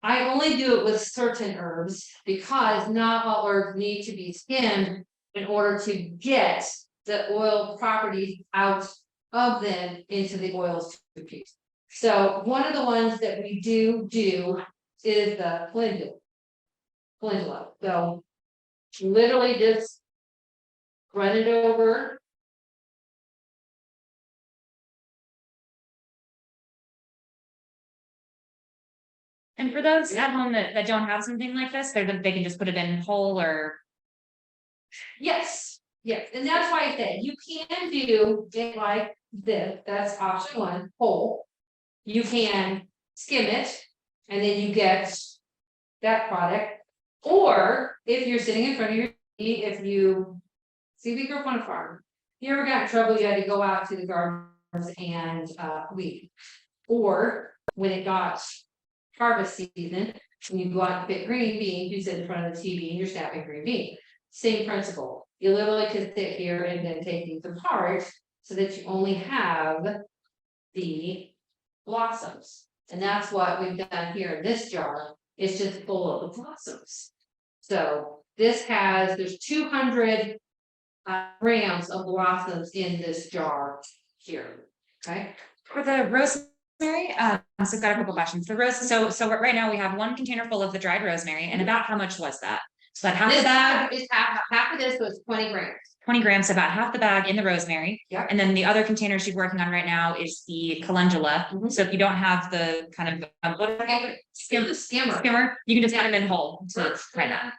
I only do it with certain herbs because not all herbs need to be skimmed in order to get the oil properties out of them into the oils to produce. So one of the ones that we do is the calendula. So literally just run it over. And for those at home that don't have something like this, they can just put it in whole or. Yes, yes, and that's why I said you can do it like this. That's option 1, whole. You can skim it and then you get that product. Or if you're sitting in front of your TV, if you see we grew up on a farm, you ever got in trouble, you had to go out to the gardens and weed. Or when it got harvest season, when you go out and pick green beans, you sit in front of the TV and you're snapping green bean. Same principle. You literally can sit here and then take these apart so that you only have the blossoms. And that's what we've done here in this jar. It's just full of the blossoms. So this there's 200 grams of blossoms in this jar here. Okay. For the rosemary, so I've got a couple questions. The rose, so right now we have 1 container full of the dried rosemary, and about how much was that? So about half the bag is half of this was 20 grams. 20 grams, about half the bag in the rosemary. Yeah. And then the other container she's working on right now is the calendula. So if you don't have the kind of skimmer, you can just put them in whole to try that.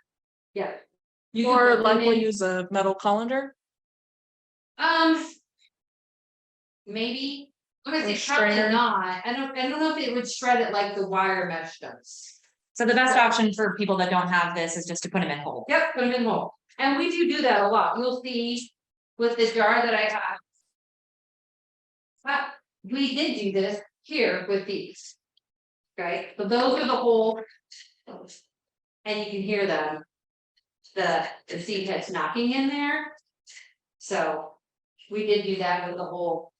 Yeah. Or likely use a metal colander. Maybe. I'm gonna Or say probably strainer. not. I don't know if it would shred it like the wire mesh does. So the best option for people that don't have this is just to put them in whole. Yep, put them in whole. And we do that a lot. You'll see with the jar that I have. But we did do this here with these. Okay, so those are the whole. And you can hear them. The seed heads knocking in there. So we did do that with the whole.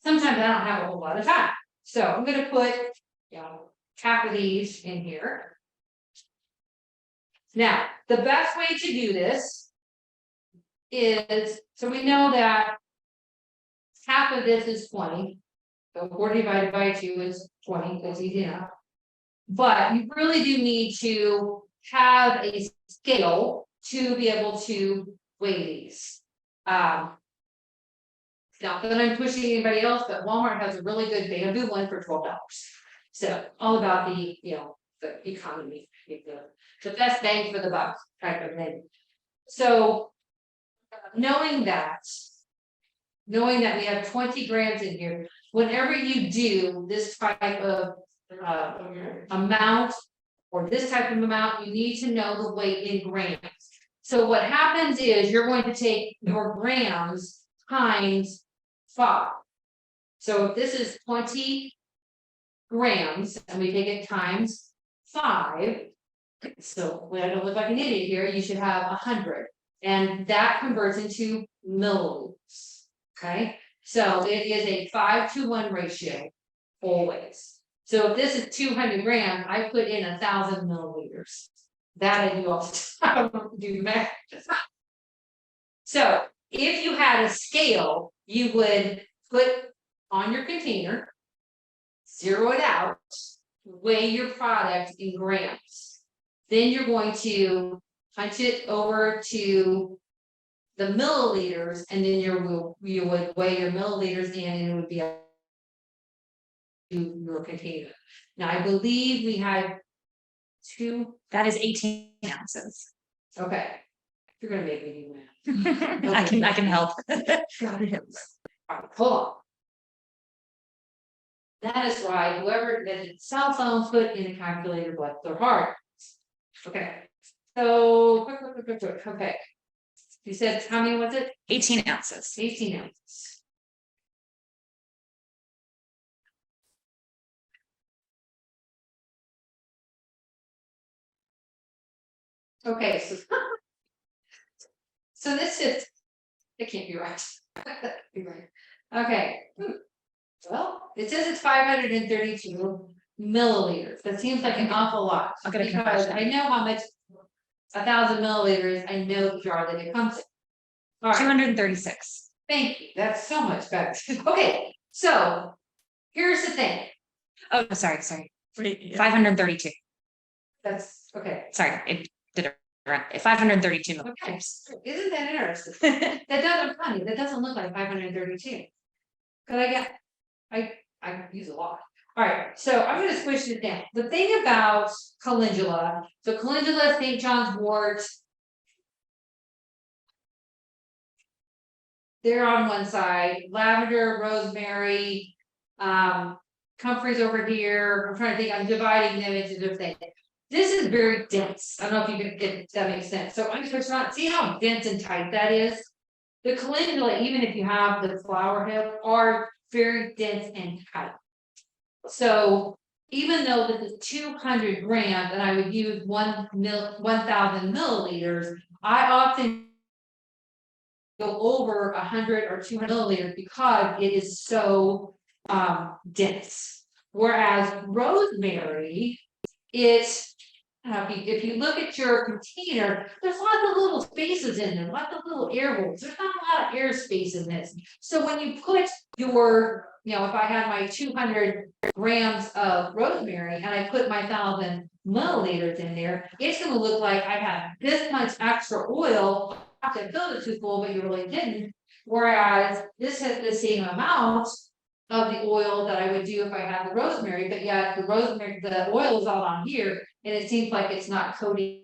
Sometimes I don't have a whole lot of time. So I'm gonna put half of these in here. Now, the best way to do this is, so we know that half of this is 20. So 40 divided by 2 is 20, that's easy enough. But you really do need to have a scale to be able to weigh these. Not that I'm pushing anybody else, but Walmart has a really good bamboo one for $12. So all about the, the economy, the best bang for the buck type of thing. So knowing that we have 20 grams in here, whenever you do this type of amount or this type of amount, you need to know the weight in grams. So what happens is you're going to take your grams times 5. So if this is 20 grams and we take it times 5, so when I don't look like an idiot here, you should have 100, and that converts into milliliters. Okay, so it is a 5-to-1 ratio always. So if this is 200 grams, I put in 1,000 milliliters. That I do all the time. I don't do math. So if you had a scale, you would put on your container, zero it out, weigh your product in grams. Then you're going to punch it over to the milliliters, and then you would weigh your milliliters in, and it would be your container. Now I believe we had 2. That is 18 ounces. Okay, you're gonna make me do math. I can help. Got it. All right, hold on. That is why whoever invented cell phones put in a calculator, but they're hard. Okay, so quick. Okay, you said how many was it? 18 ounces. 18 ounces. Okay, so this is, it can't be right. Be right. Okay. Well, it says it's 532 milliliters. That seems like an awful lot. I'll get a Because confession. I know how much 1,000 milliliters, I know the jar that it comes in. All right, 236. thank you. That's so much better. Okay, so here's the thing. Oh, sorry. Wait, yeah. 532. That's okay. Sorry, it did it right. 532 Okay, milliliters. isn't that interesting? That doesn't funny. That doesn't look like 532. Cause I use a lot. All right, so I'm gonna switch it down. The thing about calendula, so calendula, St. John's wort. They're on one side, lavender, rosemary, comfrey's over here. I'm trying to think, I'm dividing them into different things. This is very dense. I don't know if you can get, if that makes sense. So I'm just trying to see how dense and tight that is. The calendula, even if you have the flower hip, are very dense and tight. So even though this is 200 grams and I would use 1,000 milliliters, I often go over 100 or 200 milliliters because it is so dense. Whereas rosemary, it's if you look at your container, there's lots of little spaces in there, lots of little air holes. There's not a lot of air space in this. So when you put your, if I had my 200 grams of rosemary and I put my 1,000 milliliters in there, it's going to look like I have this much extra oil. I filled it too full, but you really didn't. Whereas this has the same amount of the oil that I would do if I had the rosemary, but yet the rosemary, the oil is all on here, and it seems like it's not coating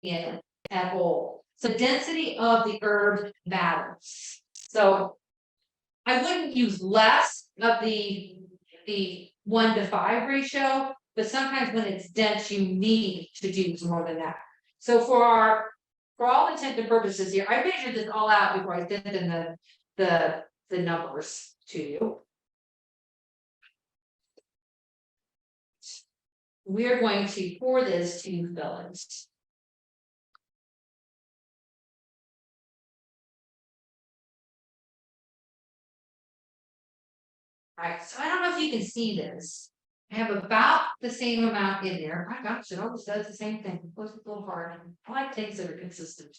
it at all. So density of the herb matters. So I wouldn't use less of the 1-to-5 ratio, but sometimes when it's dense, you need to do more than that. So for all intents and purposes here, I measured this all out before I sent in the numbers to you. We're going to pour this to fillets. All right, so I don't know if you can see this, I have about the same amount in there. My gosh, it always does the same thing. It was a little hard. I like things that are consistent.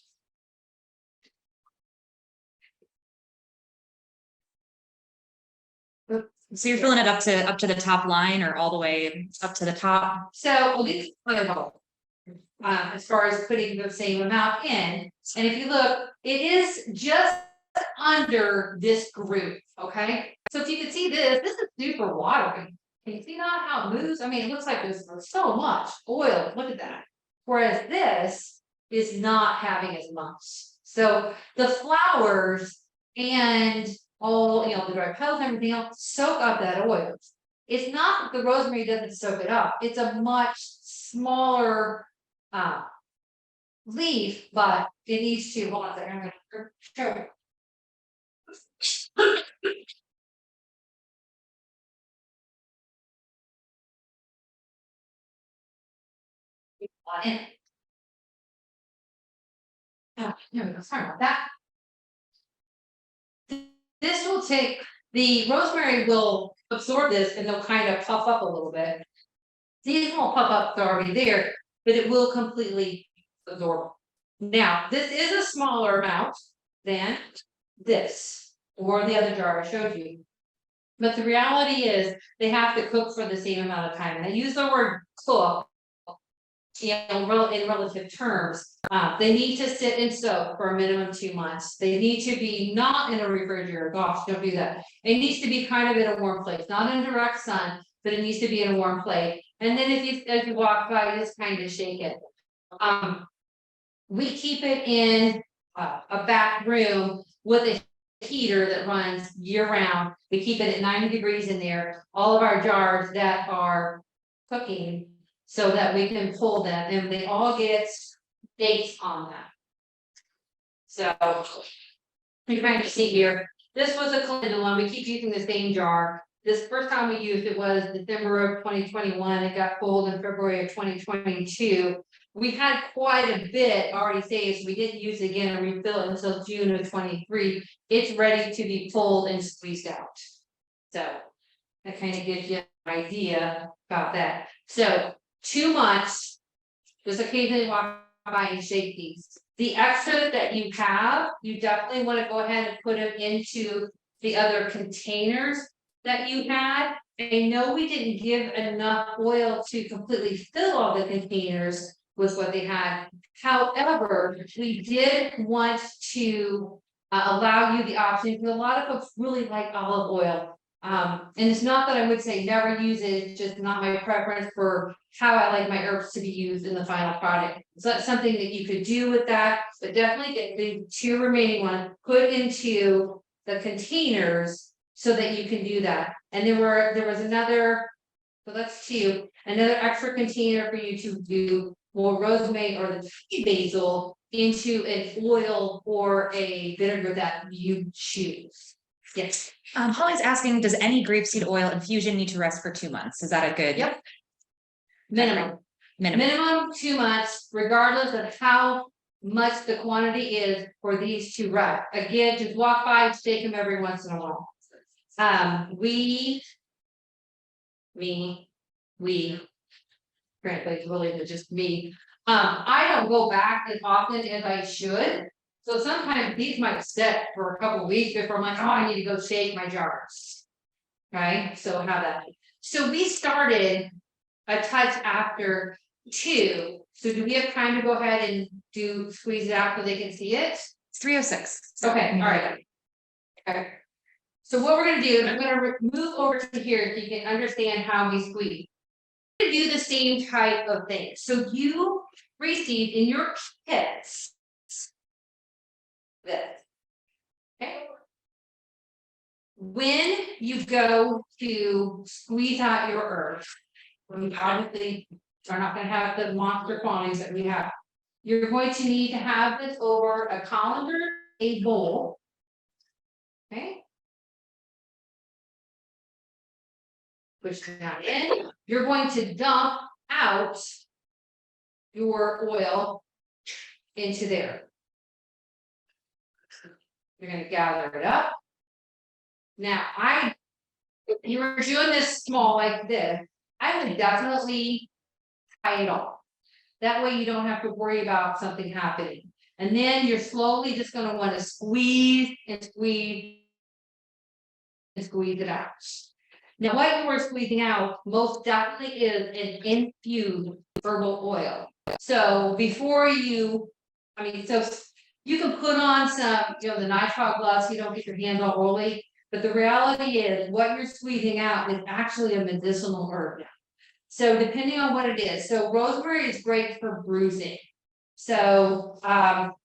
So you're filling it up to the top line or all the way up to the top? So we as far as putting the same amount in, and if you look, it is just under this group, okay? So if you can see this is super watery. Can you see that how it moves? I mean, it looks like there's so much oil. Look at that. Whereas this is not having as much. So the flowers and all, you know, the dry petals and everything else soak up that oil. It's not that the rosemary doesn't soak it up. It's a much smaller leaf, but it needs to, hold on a second, I'm gonna show you. Oh, there we go, sorry about that. This will take, the rosemary will absorb this and they'll kind of puff up a little bit. These won't puff up, they're already there, but it will completely absorb. Now, this is a smaller amount than this, or the other jar I showed you. But the reality is, they have to cook for the same amount of time, and I use the word cook. You know, in relative terms, they need to sit and soak for a minimum 2 months. They need to be not in a refrigerator. Gosh, don't do that. It needs to be kind of in a warm place, not in direct sun, but it needs to be in a warm place. And then as you walk by, just kind of shake it. We keep it in a back room with a heater that runs year round. We keep it at 90 degrees in there. All of our jars that are cooking, so that we can pull them, and they all get dates on them. So you're trying to see here, this was a calendar one. We keep using the same jar. This first time we used it was December of 2021. It got pulled in February of 2022. We had quite a bit already saved, so we didn't use it again and refill it until June of 23. It's ready to be pulled and squeezed out. So that kind of gives you an idea about that. So 2 months, just occasionally walk by and shake these. The extra that you have, you definitely want to go ahead and put them into the other containers that you had. I know we didn't give enough oil to completely fill all the containers with what they had. However, we did want to allow you the option, because a lot of folks really like olive oil. And it's not that I would say never use it, it's just not my preference for how I like my herbs to be used in the final product. So that's something that you could do with that, but definitely get the 2 remaining ones put into the containers so that you can do that. And there was another, so that's 2, another extra container for you to do more rosemary or the tea basil into an oil or a vinegar that you choose. Yes. Holly's asking, does any grapeseed oil infusion need to rest for 2 months? Is that a good? Yep. Minimum 2 months, regardless of how much the quantity is for these to rest. Again, just walk by and shake them every once in a while. Frankly, it's really just me. I don't go back as often as I should. So sometimes these might sit for a couple of weeks before I'm like, oh, I need to go shake my jars. Right, so how that. So we started a touch after 2. So do we have time to go ahead and squeeze it out so they can see it? It's 3:06. Okay, all right. Okay. So what we're gonna do is I'm gonna move over to here so you can understand how we squeeze. We're gonna do the same type of thing. So you received in your kits this. Okay. When you go to squeeze out your herbs, we obviously are not going to have the monster quantities that we have. You're going to need to have this over a colander, a bowl. Okay. Push that in. You're going to dump out your oil into there. You're going to gather it up. Now, if you were doing this small like this, I would definitely tie it off. That way you don't have to worry about something happening. And then you're slowly just gonna wanna squeeze and squeeze. And squeeze it out. Now, what you are squeezing out most definitely is an infused herbal oil. So before you, I mean, so you can put on some, the nitrile gloves, so you don't get your hands all oily. But the reality is what you're squeezing out is actually a medicinal herb. So depending on what it is, so rosemary is great for bruising. So, got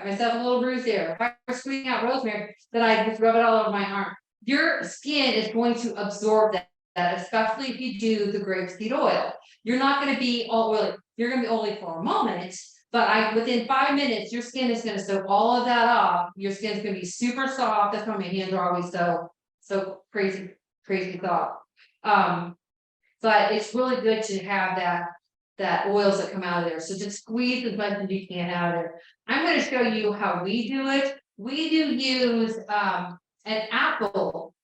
myself a little bruise there. If I were squeezing out rosemary, then I just rub it all over my arm. Your skin is going to absorb that, especially if you do the grapeseed oil. You're not going to be all oily. You're going to be oily for a moment, but within 5 minutes, your skin is going to soak all of that off. Your skin's going to be super soft. That's why my hands are always so crazy soft. But it's really good to have that oils that come out of there. So just squeeze as much as you can out of there. I'm going to show you how we do it. We do use an apple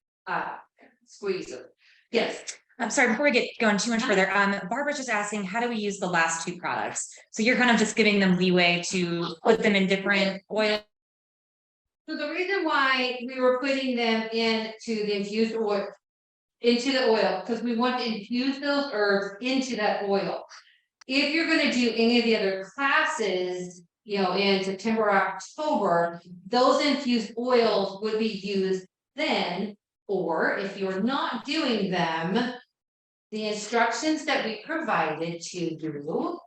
squeezer. Yes. I'm sorry, before we get going too much further, Barbara's just asking, how do we use the last two products? So you're kind of just giving them leeway to put them in different oil. So the reason why we were putting them into the infused oil, because we want to infuse those herbs into that oil. If you're going to do any of the other classes, in September or October, those infused oils would be used then. Or if you're not doing them, the instructions that we provided to you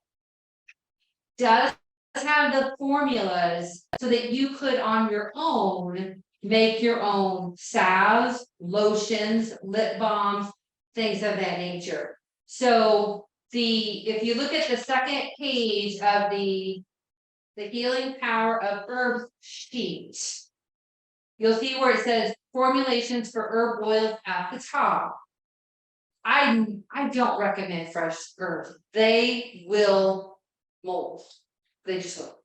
does have the formulas so that you could on your own make your own salves, lotions, lip balms, things of that nature. So if you look at the second page of the healing power of herbs sheet, you'll see where it says formulations for herb oils at the top. I don't recommend fresh herbs. They will mold. They just will.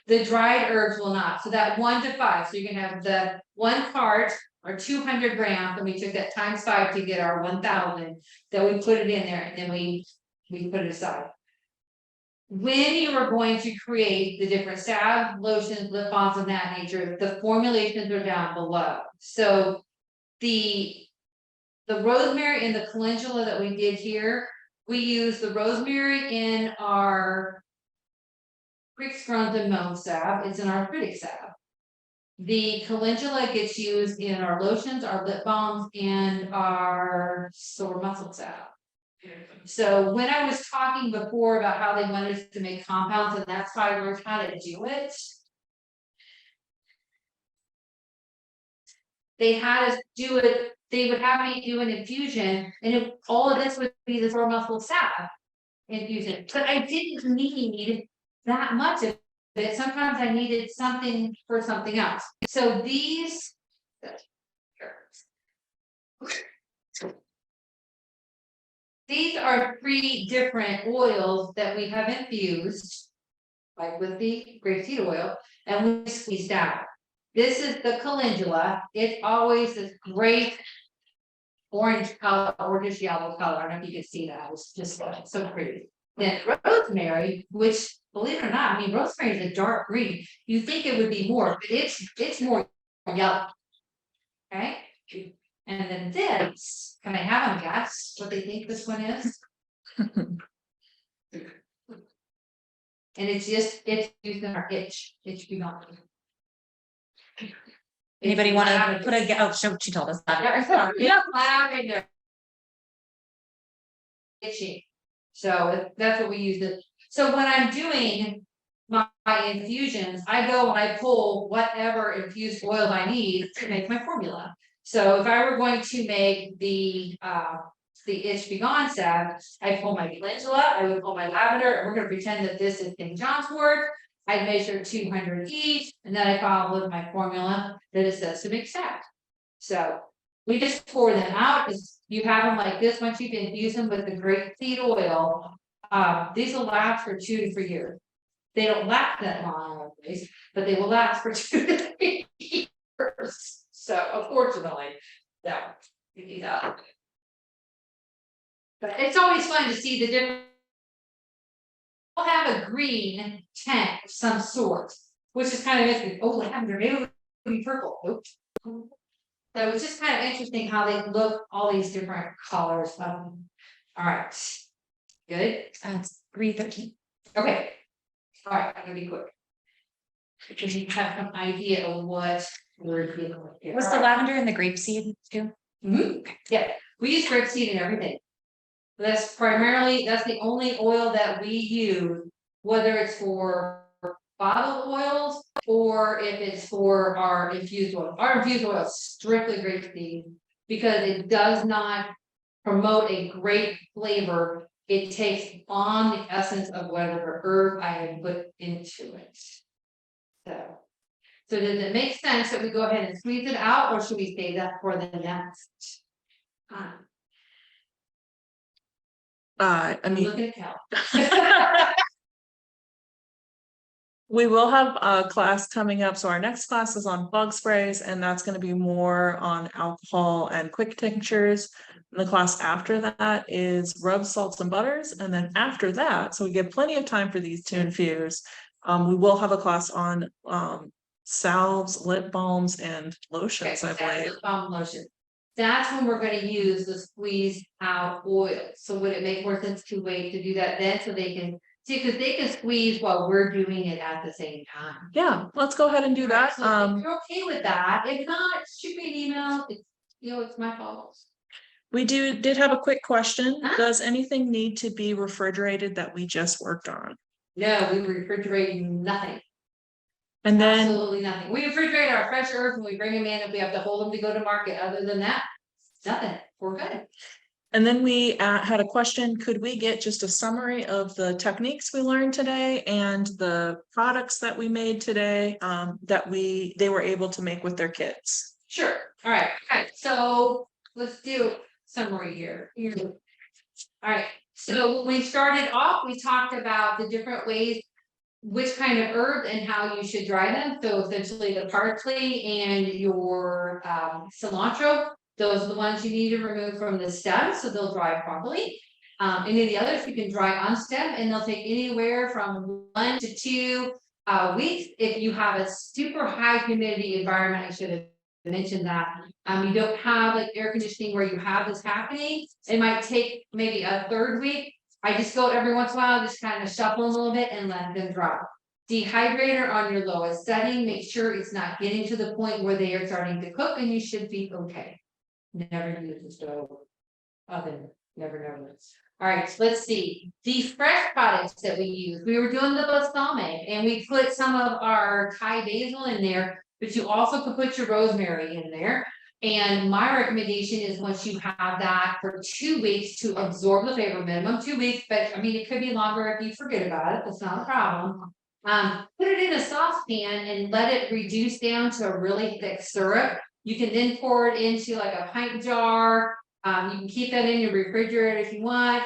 The dried herbs will not. So that 1 to 5. So you can have the 1 cart or 200 grams, and we took that times 5 to get our 1,000. Then we put it in there, and then we put it aside. When you are going to create the different salves, lotions, lip balms of that nature, the formulations are down below. So the rosemary and the calendula that we did here, we use the rosemary in our Creek Scrums and Moan salve. It's in our critic salve. The calendula gets used in our lotions, our lip balms, and our sore muscle salve. So when I was talking before about how they wanted us to make compounds, and that's why I learned how to do it. They had us do it, they would have me do an infusion, and all of this would be the sore muscle salve infusion. But I didn't need that much of it. Sometimes I needed something for something else. So these are 3 different oils that we have infused, like with the grapeseed oil, and we squeezed out. This is the calendula. It's always this great orange color or just yellow color. I don't know if you can see that. It's just so pretty. Then rosemary, which believe it or not, rosemary is a dark green. You think it would be more, but it's more yellow. Okay. And then this, can I have them guess what they think this one is? And it's used in our itch beyond. Anybody want to put she told us that. Yeah, itchy. So that's what we use it. So when I'm doing my infusions, I go and I pull whatever infused oil I need to make my formula. So if I were going to make the itch be gone salve, I pull my calendula, I would pull my lavender, and we're going to pretend that this is St. John's wort. I'd measure 200 each, and then I follow with my formula that it says to make salve. So we just pour them out. You have them like this. Once you can infuse them with the grapeseed oil, these will last for 2 to 3 years. They don't last that long, always, but they will last for 2 to 3 years. So unfortunately, you need that. But it's always fun to see the different. We'll have a green tank of some sort, which is kind of interesting. Oh, lavender, maybe it'll be purple. Oops. So it's just kind of interesting how they look, all these different colors. All right, good. It's 3:13. Okay. All right, I'm gonna be quick. Because you have some idea of what we're dealing with here. Was the lavender and the grapeseed too? Yeah, we use grapeseed in everything. That's the only oil that we use, whether it's for bottled oils or if it's for our infused oil. Our infused oil is strictly grapeseed because it does not promote a great flavor. It takes on the essence of whatever herb I have put into it. So does it make sense that we go ahead and squeeze it out, or should we save that for the next? I mean, Look at Cal. we will have a class coming up. So our next class is on bug sprays, and that's going to be more on alcohol and quick tinctures. And the class after that is rub salts and butters. And then after that, so we get plenty of time for these to infuse. We will have a class on salves, lip balms, and lotions, I believe. Lip balm lotion. That's when we're gonna use the squeeze out oil. So would it make more sense to wait to do that then, so they can see, because they can squeeze while we're doing it at the same time. Yeah, let's go ahead and do that. So if you're okay with that, if not, shoot me an email. It's, it's my fault. We did have a quick question. Does anything need to be refrigerated that we just worked on? No, we refrigerate nothing. And then Absolutely nothing. We refrigerate our fresh herbs when we bring them in. If we have to hold them to go to market, other than that, nothing. We're good. And then we had a question, could we get just a summary of the techniques we learned today and the products that we made today that they were able to make with their kids? Sure. All right. Okay. So let's do a summary here. All right. So when we started off, we talked about the different ways, which kind of herbs and how you should dry them. So essentially the parsley and your cilantro, those are the ones you need to remove from the stem so they'll dry properly. Any of the others you can dry on stem, and they'll take anywhere from 1 to 2 weeks. If you have a super high humidity environment, I should have mentioned that. You don't have like air conditioning where you have this happening. It might take maybe a 3rd week. I just go every once in a while, just kind of shuffle a little bit and let them dry. Dehydrator on your lowest setting, make sure it's not getting to the point where they are starting to cook, and you should be okay. Never use the stove, oven, never. All right, so let's see. The fresh products that we use, we were doing the balsamic, and we put some of our Thai basil in there, but you also could put your rosemary in there. And my recommendation is once you have that for 2 weeks to absorb the flavor, minimum 2 weeks, but I mean, it could be longer if you forget about it, that's not a problem. Put it in a saucepan and let it reduce down to a really thick syrup. You can then pour it into like a pint jar. You can keep that in your refrigerator if you want.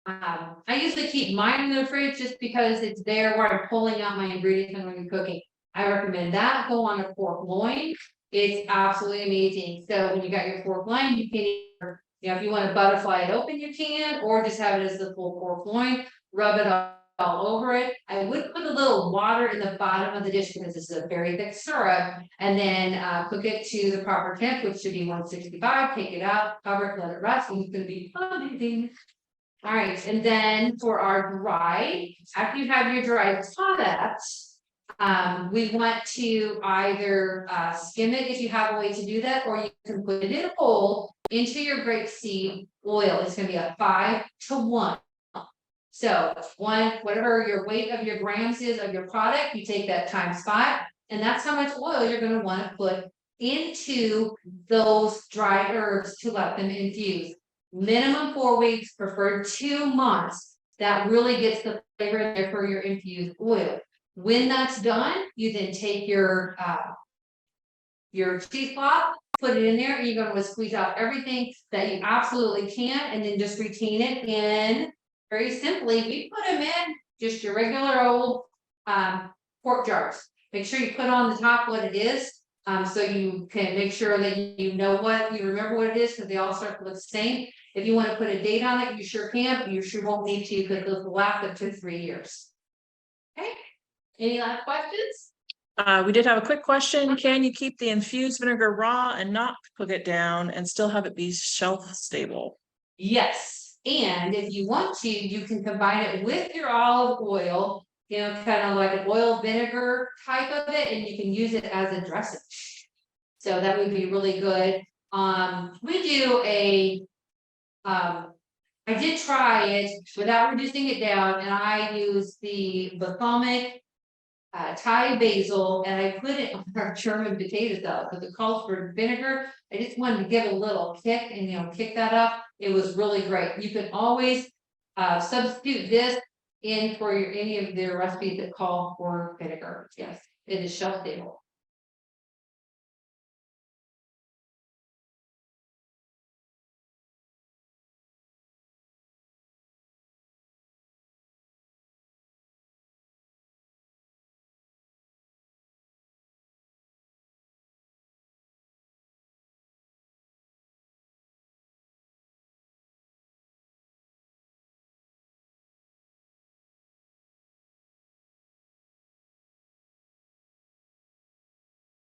I usually keep mine in the fridge just because it's there where I'm pulling out my ingredients when I'm cooking. I recommend that go on a pork loin. It's absolutely amazing. So when you got your pork loin, you can either, if you want to butterfly it open, you can, or just have it as the full pork loin, rub it all over it. I would put a little water in the bottom of the dish because this is a very thick syrup, and then cook it to the proper temp, which should be 165. Take it out, cover it, let it rest, and it's going to be amazing. All right, and then for our dry, after you have your dry products, we want to either skim it if you have a way to do that, or you can put it in a bowl into your grapeseed oil. It's going to be a 5 to 1. So whatever your weight of your grams is of your product, you take that times 5, and that's how much oil you're going to want to put into those dried herbs to let them infuse. Minimum 4 weeks, preferred 2 months. That really gets the flavor in there for your infused oil. When that's done, you then take your cheesecloth, put it in there, and you're going to squeeze out everything that you absolutely can, and then just retain it in. Very simply, we put them in just your regular old pork jars. Make sure you put on the top what it is, so you can make sure that you know what you remember what it is, because they all start to look the same. If you want to put a date on it, you sure can, but you sure won't need to because it'll last up to 3 years. Okay, any last questions? We did have a quick question. Can you keep the infused vinegar raw and not cook it down and still have it be shelf stable? Yes, and if you want to, you can combine it with your olive oil, you know, kind of like an oil vinegar type of it, and you can use it as a dressing. So that would be really good. We do I did try it without reducing it down, and I used the balsamic Thai basil, and I put it on our German potato salad because it calls for vinegar. I just wanted to give a little kick and, you know, kick that up. It was really great. You can always substitute this in for your any of their recipes that call for vinegar. Yes, it is shelf stable.